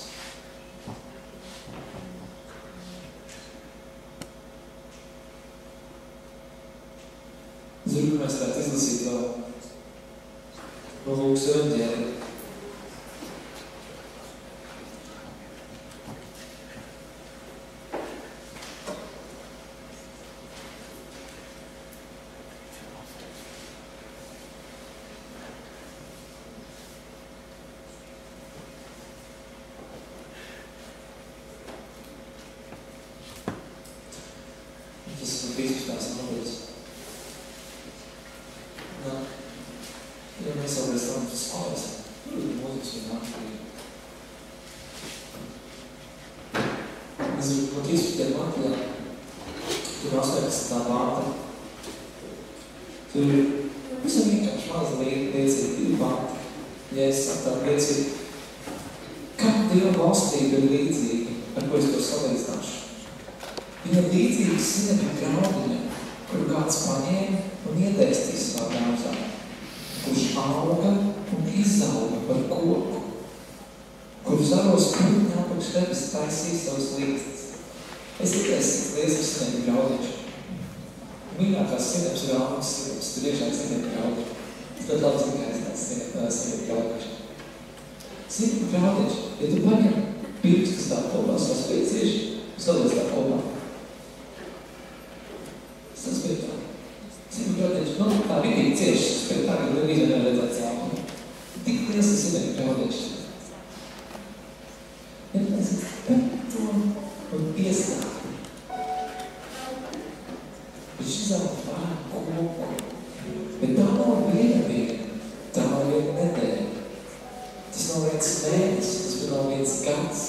Es gribu, mēs varētu izlasīt vēl no Lūkas evaņģēlija. Tas ir 15. nodaļas. Ja mēs vēl pēc tam spājas, mūzikas un nākšķīgi. Es gribu no 15. nodaļā, tur 18. pānta. Tur ir visam vienkārši maza liecība, 2 pānti. Ja es saku tā liecība, kam Dieva valstība ir līdzīga, ar ko es to salīdzināšu? Viņa ir līdzīga sinepju graudiņam, kuru kāds paņēma un iedēstīs savā dārzā, kurš auga un izauga par koku, kuru zaros putni apakš debes taisīja savus līdzes. Es iedēstīju liesmu sinepju graudiņš. Mīļākās sineps ir almas sineps, tur iekšā sinepju graudiņš. Es tad labi zinu, kā es tāds sinepju graudiņš. Sinepju graudiņš, ja tu paņem pirkstus tā kopā, savas piecieši, saliec tā kopā. Tas bija tā. Sinepju graudiņš, tā vidīgi cieši, bet tā, ka līdzi nevar redzēt cēlumu. Tik liels tas sinepju graudiņš. Ja mēs pēc to un piestāvi. Viņš izaug vārdu koku. Bet tā nav viena diena, tā nav viena nedēļa. Tas nav viens mēnesis, tas nav viens gads.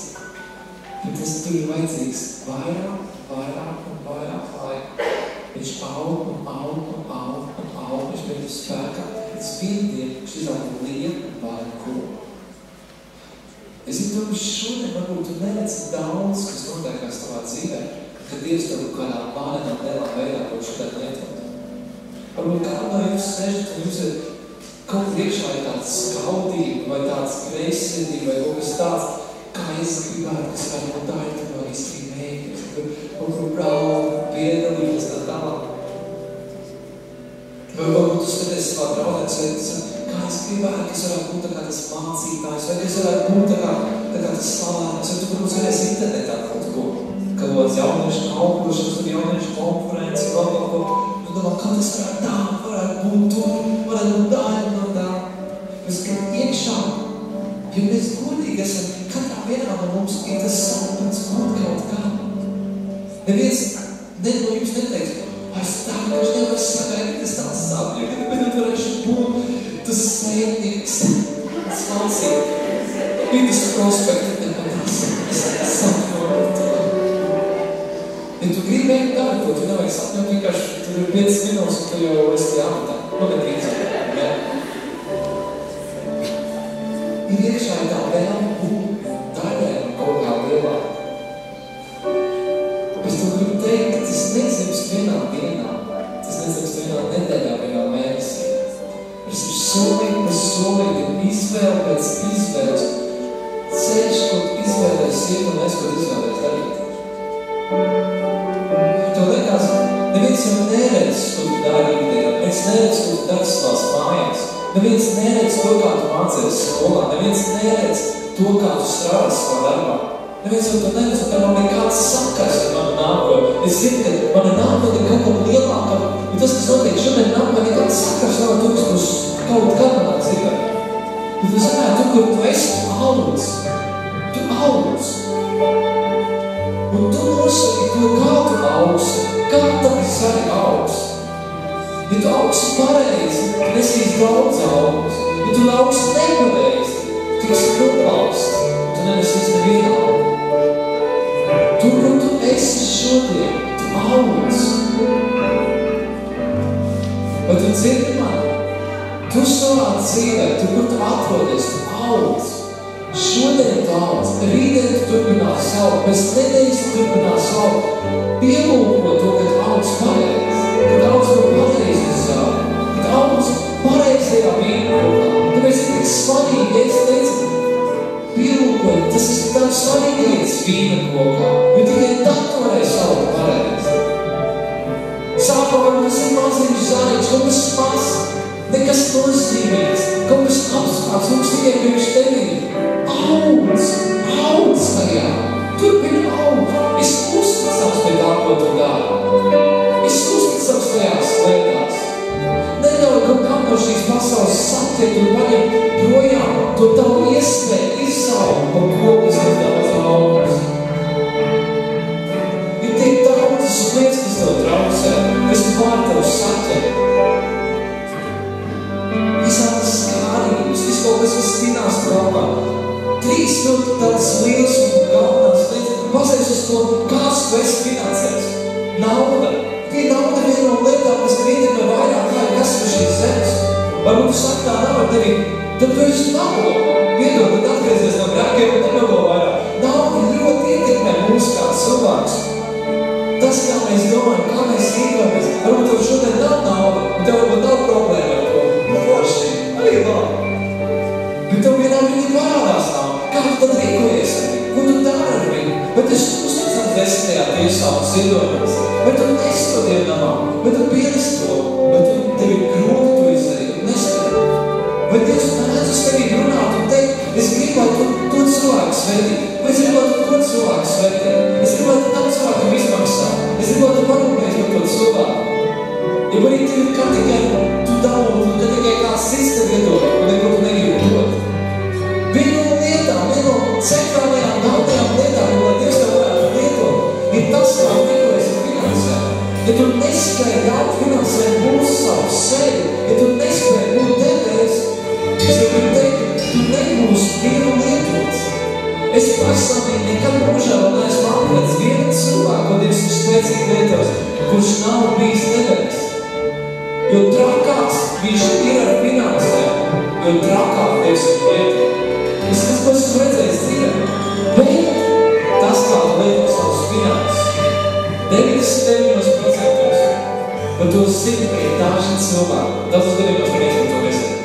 Bet tas tur ir vajadzīgs vairāk un vairāk laika. Viņš aug un aug un aug un aug, viņš bija spēkā. Pēc vienu dienu viņš izaug lielu vārdu koku. Es zinu, ka šodien varbūt tu neredzi daudz, kas notiekās tavā dzīvē, kad Dievs tev kādā mānenā lielā veidā kaut šodien lietot. Varbūt kādā no jums sežat, un jums ir kaut kur iekšā ir tāds skaudība, vai tāds greizsirdība, vai kaut kas tāds, kā es gribētu, kas varbūt tā ir tavā izkrīmēji, kaut kur braukt, piedalīties tā tālāk. Vai varbūt tu skaties savā draudēs, kā es gribētu, ka es varētu būt tā kā tas mācītājs, vai ka es varētu būt tā kā tas slavātājs, vai tu varbūt varēsi internetā kaut ko, kādos jauniešu kalpošanas, un jauniešu konferenci, vēl kaut ko. Tu domā, kā tas varētu būt tur, varētu būt daļa no tā. Mēs kā iekšā, ja mēs godīgi esam, katrā vienā no mums ir tas sapnis būt kaut kā. Neviens no jums neteiks, es tā, ka viņš nevar sagaidīt, tas tāds sapņi, bet tu varēšu būt tas sētnieks, tas valsīt, vidus prospekti, tas sapņot. Ja tu gribi veikt darbu, tu nevajag sapņot, vienkārši tur ir 5 minūtes, un tu jau esi jāmatā. Nogadrīgs, ja? Ir iekšā tā vēlme būt daļai no kaut kā lielā. Es to gribu teikt, ka tas nedzimst vienā dienā, tas nedzimst vienā nedēļā, vienā mēnesī. Tas ir solīgi pa solīgi, izvēle pēc izvēles, ceļš, ko izvēlēs iet un es, ko izvēlēs darīt. Tev liekas, neviens jau neredz, ko tu dari ikdienā, neviens neredz, ko tu dari savās mājās, neviens neredz to, kā tu mācies skolā, neviens neredz to, kā tu strādā savā darbā. Neviens jau to neredz, un tev nav nekāds sakars ar manu nākotni. Es zinu, ka mana nākotne ir kaut kā lielāka, un tas, kas notiek šodien, nav man nekāds sakars ar to, kas būs kaut kad manā dzīvē. Bet tu zināt, tu, kur tu esi, tu audz. Un tu nosaki to, kā tu augsi, kā tas arī augs. Ja tu augsi pareizi, nesīs daudz augus. Ja tu augsi nepareizi, tiks nopausti. Tu tu nevis nevienā. Tur, kur tu esi šodien, tu audz. Vai tu dzirdi mani? Tu savā dzīvē, tur, kur tu atrodies, tu audz. Šodien tu audz, rītdien tu turpinās savu, pēc nedēļas tu turpinās savu. Pielūko to, kad audz pareizi, kad audz to pareizi savu, kad audz pareizajā vīnkopā. Tāpēc ir tik svarīgi, es teicu, pielūkot, tas ir tāds svarīgais vīnkopā, jo tikai tad tu varēsi savu pareizi. Sākā varbūt tas ir maziņš zariņš, kaut kas mazs, nekas nozīmīgs, kaut kas apstāks, mums tikai priekš tevī. Audz tajā, turpini audz. Es uzticams pie tā, ko tu dari. Es uzticams tajās lietās. Neļauj kaut kam no šīs pasaules satiet un paņem projām to tavu iespēju izsaukt, pa ko kas ir daudz audz. Ir tik daudzas lietas, kas tev traucē, kas pār tev satiet. Visādas skārības, viss kaut kas stinās prāvā. Trīs ļoti tāds liels un galvenās lietas. Pasēs uz to, kāds tu esi finansēs. Nauda. Tie nauda viena no lietām, kas tev ietekmē vairāk, kā ir kas par šīs zemes. Varbūt tu saki tā nav ar tevi, tad tu esi nabo. Piedod, tad atgriezies no grēkiem un tad nabo vairāk. Nauda ļoti ietekmē mūs kā cilvēks. Tas, kā mēs domājam, kā mēs rīkojamies. Varbūt tev šodien nav nauda, un tev varbūt nav problēma ar to. Forši, arī labi. Bet tev vienā brīdī parādās nav. Kā tu tad rīkojies ar viņu? Ko tu dari ar viņu? Bet es uzticams 10. tiesā un ziedojumies. Bet tu nesi to Dievu namā. Bet tu pienes to. Bet tev ir grūti to izdarīt un nespēj. Bet Dievs redz uz tevi runāt un teikt, es gribētu to cilvēku svētīt. Vai es gribētu to cilvēku svētīt. Es gribētu tam cilvēkam izmaksāt. Es gribētu parūpēt par to cilvēku. Ja arī tev ir kā tikai tu daudz, un tikai kāds cits tev iedod, un neko tu negribi dot. Viena no lietām, viena no centrālajām daudzajām lietām, lai Dievs tev varētu lietot, ir tas, kā rīkojies ar finansēm. Ja tu nespēji ļaut finansēt mūsu savu sevi, ja tu nespēji būt devējs, es tev teikt, tu nebūsi vienu lietots. Es personīgi nekad mūžā vēl neesmu apredz vienu cilvēku, ko Dievs ir spēcīgi lietos, kurš nav bijis devējs. Jo trakāks viņš ir ar finansēm, jo trakāk Dievs ir lietot. Es ko esmu redzējis dzīvē, bet tas, kā tu lieto savus finanses, 99%, bet tu zini, ka ir daži cilvēki, daudz gadījumos neviens par to nezinu.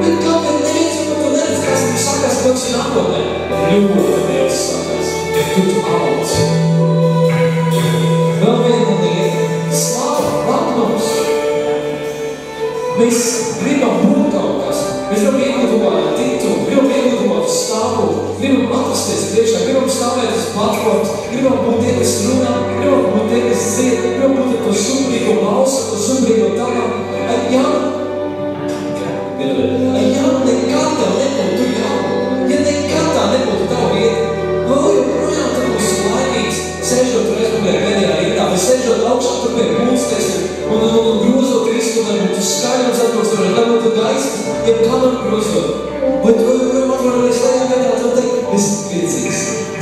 Bet kāpēc neviens par to neredz, kas tu sakās, ko tas ir nākotnē? Ļoti Dievs sakās, tu audz. Vēl viena lieta, slāva, lepnums. Mēs gribam būt kaut kas, mēs gribam iegūt titulu, gribam iegūt stāvokli, gribam atrasties priekšā, gribam stāvēt uz platformas, gribam būt tie, kas runā, gribam būt tie, kas dzied, gribam būt ar to sumbrīgo balsu, ar to sumbrīgo talantu. Ja nekad tev nebūtu jābūt, ja nekad tā nebūtu tavu vietu, vēl joprojām tu būsi laimīgs, sēžot reizē pēdējā rītā, vai sēžot augšā tur pie pulsties un grūzot Kristu, lai būtu skaļums atbilst, lai būtu gaismas, ja kamar grūzot. Vai tu joprojām atvarēs tajā gadā, tu teikt, es esmu priecīgs,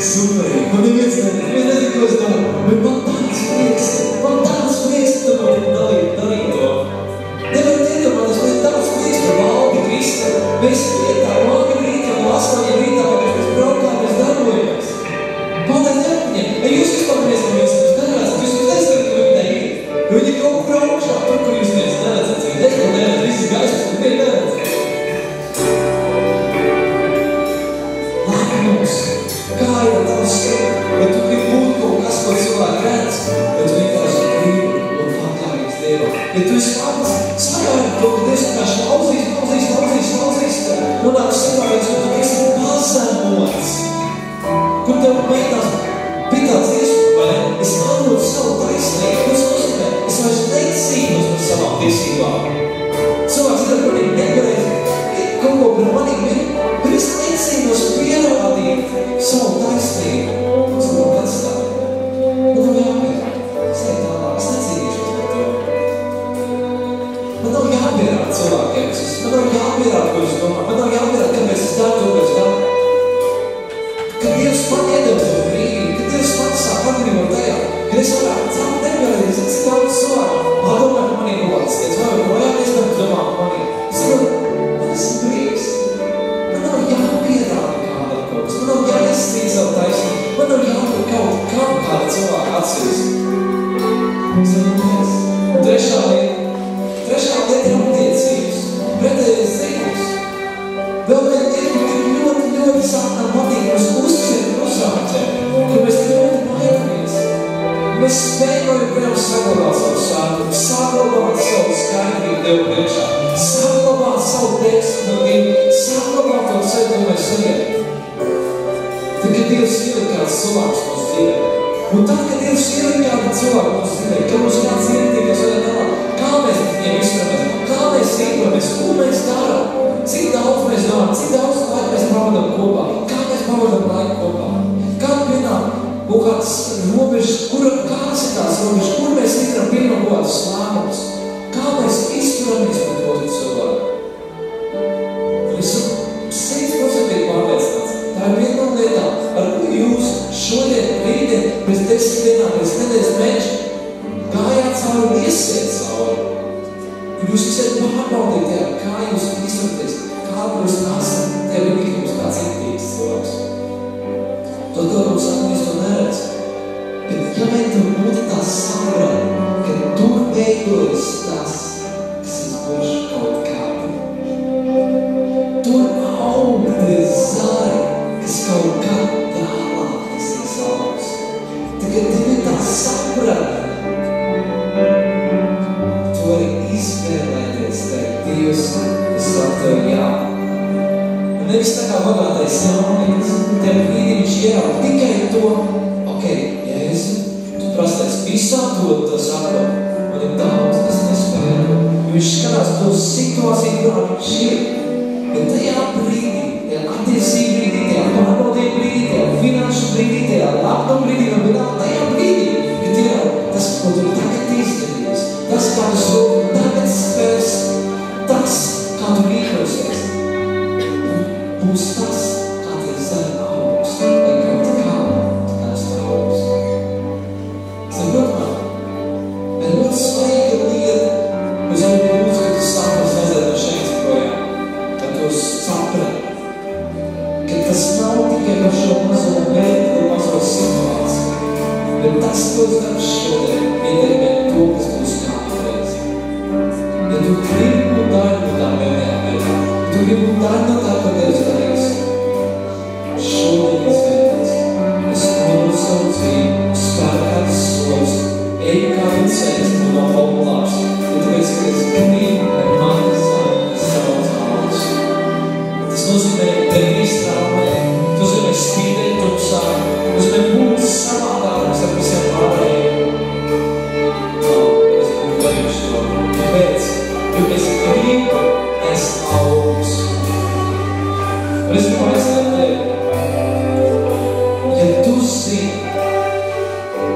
superīgi, man neviens nezinu, ko es daru, bet man tāds prieks, tu man darīt to. Nevar iedomāties, man ir tāds prieks par Valdi Kristu, mēs vietā, māga rītā, un 8 rītā, kad mēs braukām, mēs darbojamies. Paldies Dievam, ja jūs vispār neesat darās, tad jūs nesarat, ka viņi neiet. Jo viņi kaut kur augšā, tur, kur jūs neredzat, es to neredzat, visi gaismas, un viņi neredzat. Lepnums, kā ir ar tavu sevi, vai tu gribi būt kaut kas, ko cilvēki redz, vai tu vienkārši gribi un paklājīgs Dievam. Ja tu esi pats sagāri to, ka Dievs vienkārši laudzīs, runāt situācijas, kur tu esi pazemots, kur tev mēģinās pitāts iespēju, vai ne? Es atdotu savu taisnību, ko es nozīmē? Es vairs necīnos par savām tiesībām. Cilvēks ir, kur ir nepareizi, kaut ko par manīm ir, bet es necīnos pierādīt savu taisnību, savu atstāju. Man nav jāpierāda. Es teiktu tālāk, es necīnīšos par to. Man nav jāpierāda cilvēkiem, man nav jāpierāda, ko es domāju, man nav jāpierāda, kāpēc es daru to, ko es daru. es varētu celt negalīgi, cik daudz cilvēku, lai domāju par manī kaut kāds, kad vai projām es varu domāt par manī. Es varu, man esmu brīvs. Man nav jāpiedāvā kādam kaut kas, man nav jāizcīn savu taisnību, man nav jābūt kaut kam kāda cilvēka acīs. Zināmies. Un trešā lieta ir attiecības, pretējais dzīvības. Vēl viena lieta, ka ļoti sākām patīk mums uzcēt un uzsākcēt, ka mēs tik ļoti maidamies. Mēs spējam joprojām saglabāt savu sākumu, saglabāt savu skaidrību Dievu priekšā, saglabāt savu tekstu no Dievu, saglabāt to ceļu, ko mēs ejam. Tad, kad Dievs ieliek kāds cilvēks mūsu dzīvē, un tad, kad Dievs ieliek kādu cilvēku mūsu dzīvē, ka mums kāds ietīkās vai tālāk, kā mēs viņiem izskaramies, kā mēs rīkojamies, ko mēs darām, cik daudz mēs darām, cik daudz laika mēs pavadām kopā, kā mēs pavadām laiku kopā, kā pienāk kaut kāds robežas, kādas ir tās robežas, kur mēs izdarām pieņemam kaut kādus lēmumus, kā mēs izturamies pret otru cilvēku. Un es esmu 100% pārliecināts. Tā ir viena no lietām, ar ko jūs šodien, rītdien, pēc 10 dienām, pēc nedēļas mēneša gājāt cauri un iesiet cauri. Un jūs visai pārbaudīt tajā, kā jūs izturties, kā jūs esat, tajā brīdī, ka jums kāds ietīgs cilvēks. To mums saka, mēs to neredz. Bet ja vien tur būtu tā saprata, ka tur veidojas tas, kas ir burš kaut kādu. Tur aug tie zari, kas kaut kā tālāk nesīs augs. Tagad tev ir tā saprata. Tu vari izvēlēties, teikt, Dievs, es saku tev jā. Un nevis tā kā bagātais jaunīgs, tev brīdī viņš ieraug tikai to, ok, Jēzu, tu prastais visām dod to sapratu, man ir daudz, kas nespēju. Viņš skatās to situāciju, kurā viņš ir. Bet tajā brīdī, tajā attiecību brīdī, tajā pārbaudību brīdī, tajā finanšu brīdī, tajā laptop brīdī, tajā brīdī, kad ir tas, ko tu tagad izdarīs, tas, kā tu tagad spēs, tas, kā tu rīkosies, būs tas, kā tie zari augs, vai kaut kāds augs. Saprot man, ir ļoti svarīga lieta, es jau būs, ka tu sapras aiziet no šeit projām. Saprat, ka tas nav tikai par šo mazo veidu, mazo situāciju, bet tas, ko es daru šodien, ietekmē to, kas būs kādreiz. Ja tu gribi būt daļa no tā vēlējām vietā, tu gribi būt daļa no tā, ko Dievs darīs, šodien izvērties. Es nododu savu dzīvi, spēru kādas solis, eju kādu ceļu, tu nav populārs, bet tāpēc, ka es gribu, lai mani sauc augs. Tas nozīmē neizstrāmēt, tas nozīmē spīdēt tumsā, tas nozīmē būt savādākums ar visiem pārējiem. Es būtu darījuši to. Kāpēc? Jo es gribu nest augus. Un es gribu aicināt tevi. Ja tu zini,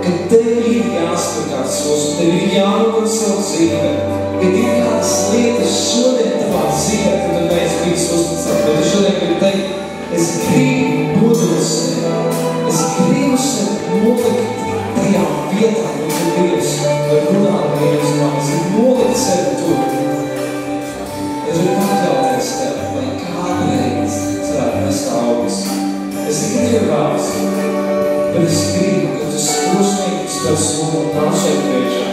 ka tev ir jāspēr kāds solis, un tev ir jānodod savu dzīvi, kad ir kādas lietas šodien tavā dzīvē, kad tu neesi bijis uzticēt, bet tu šodien gribi teikt, es gribu nodot sevi, es gribu sevi nolikt tajā vietā, kur tu Dievs, vai runā Dievs man, es gribu nolikt sevi tur. Es gribu pakļauties tev, lai kādreiz varētu nest augus. Es tikai tev vārds, bet es gribu, ka tu skosmīgi spēl sūdu un nāc šeit priekšā.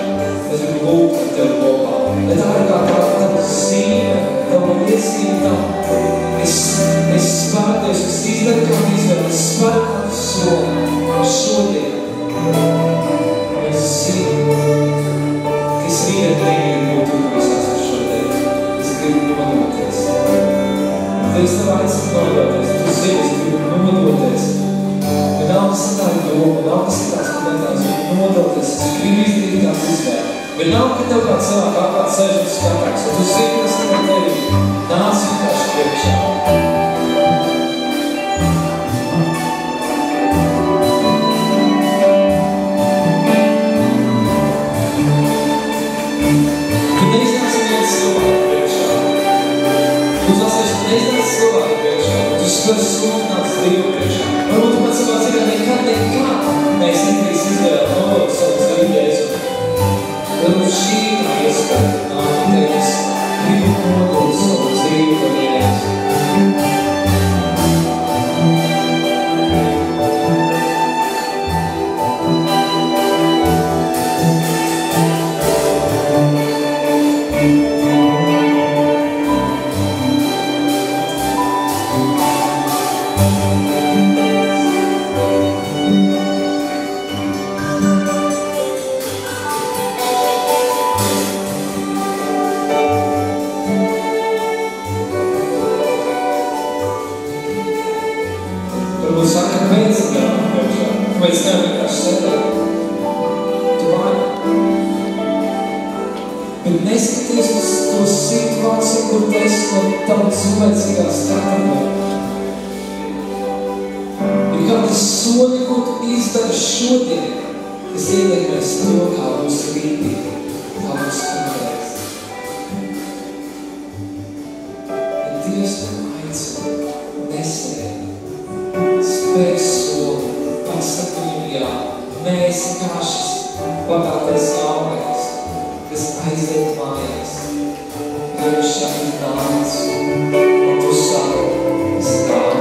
Es gribu lūgt ar tev kopā. Ja tā ir kā tava zīme, tava liecība tam, es spērties, es izdaru kādu izvēli, es spēru kādu soli šodien. Es zinu, ka es rītdien negribu būt tur, kas esmu šodien. Es gribu nodoties. Dievs tev aicina nodoties, tu zini, es gribu nodoties. Vienalga satāja doma, vienalga skatās komentārs, gribu nodoties, es gribu izdarīt kādu izvēli. Vienalga, ka tev kāds savā kāpā sēž un skatās, un tu zini, kas tev tevi nāc vienkārši priekšā. Tu neiznāsi viens cilvēku priekšā. Tu neiznāsi cilvēku priekšā. Tu spēr slūknāts Dievu priekšā. Varbūt tu pat savā dzīvē nekad neesi izdarījis izvēli nodot savu dzīvi Kāpēc nevar vienkārši sēdēt? Tu vari. Bet neskaties uz to situāciju, kur tu esi no tava cilvēcīgā stāvā. Ir kādi soļi, ko tu izdari šodien, kas ietekmēs to, kā būs rītī, kā būs konkrēts. Bet Dievs aicina, nesēdi, spēks soli, pasaka viņam jā, neesi kā šis bagātais jaunais, kas aiziet mājās, ka viņš šeit nāc, un tu sāki, es nāku.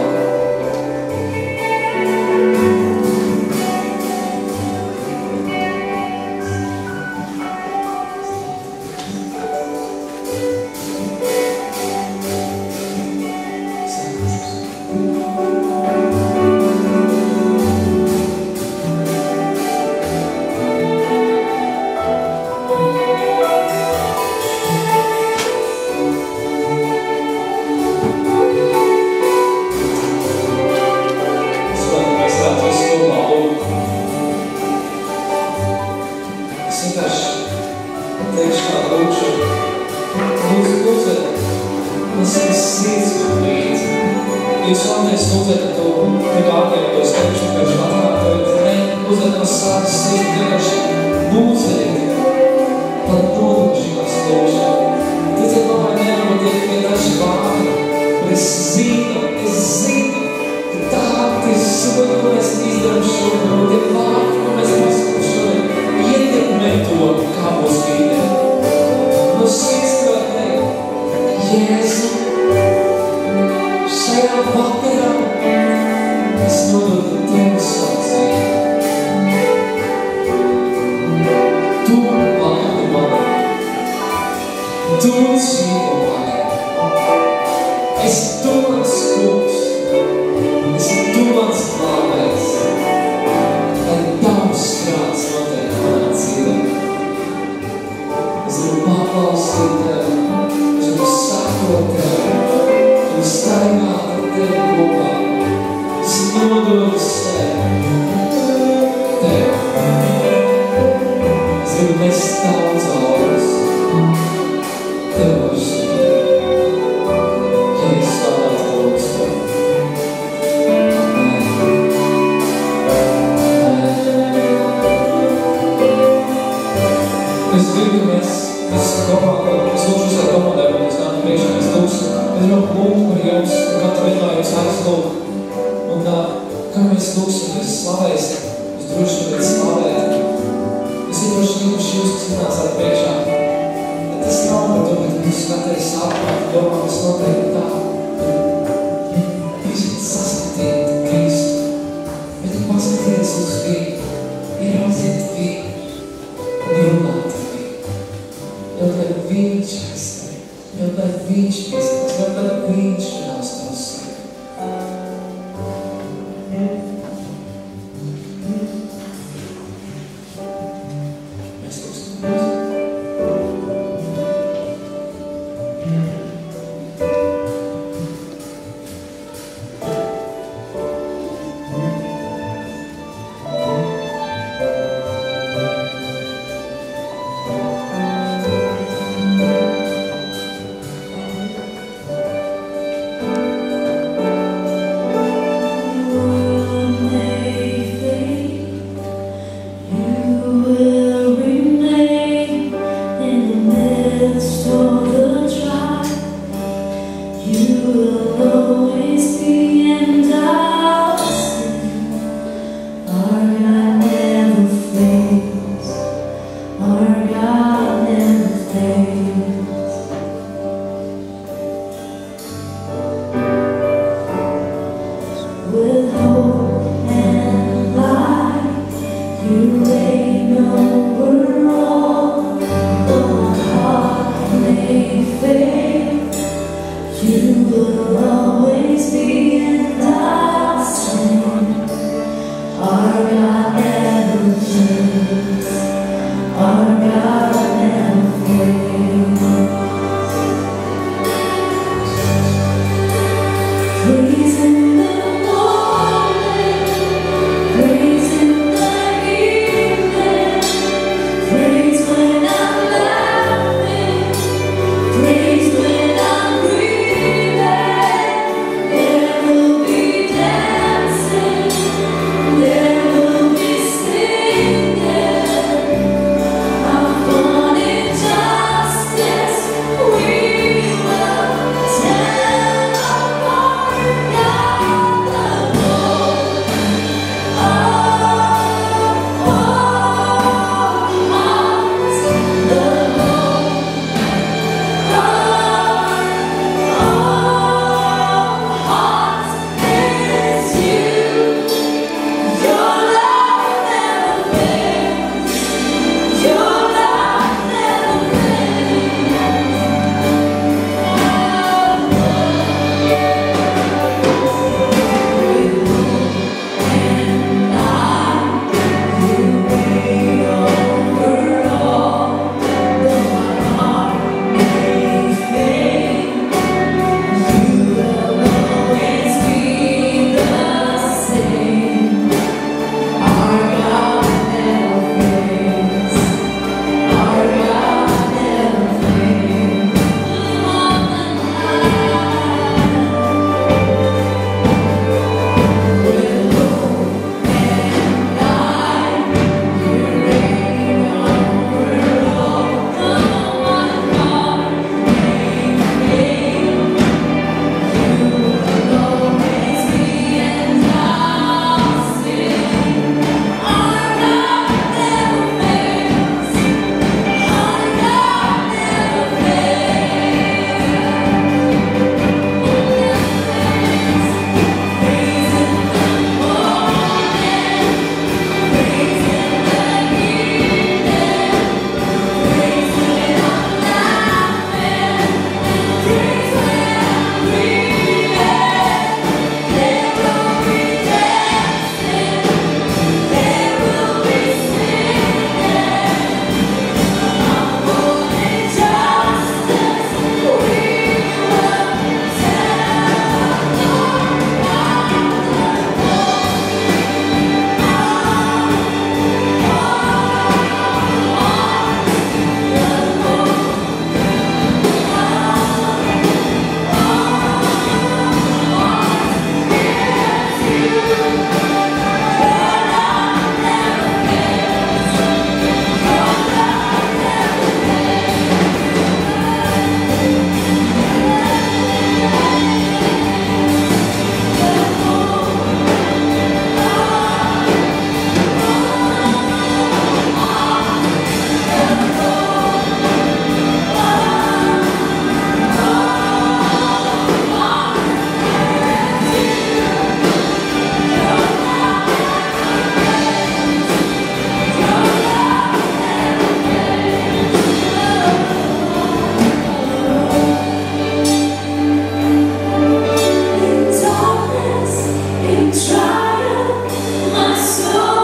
Don't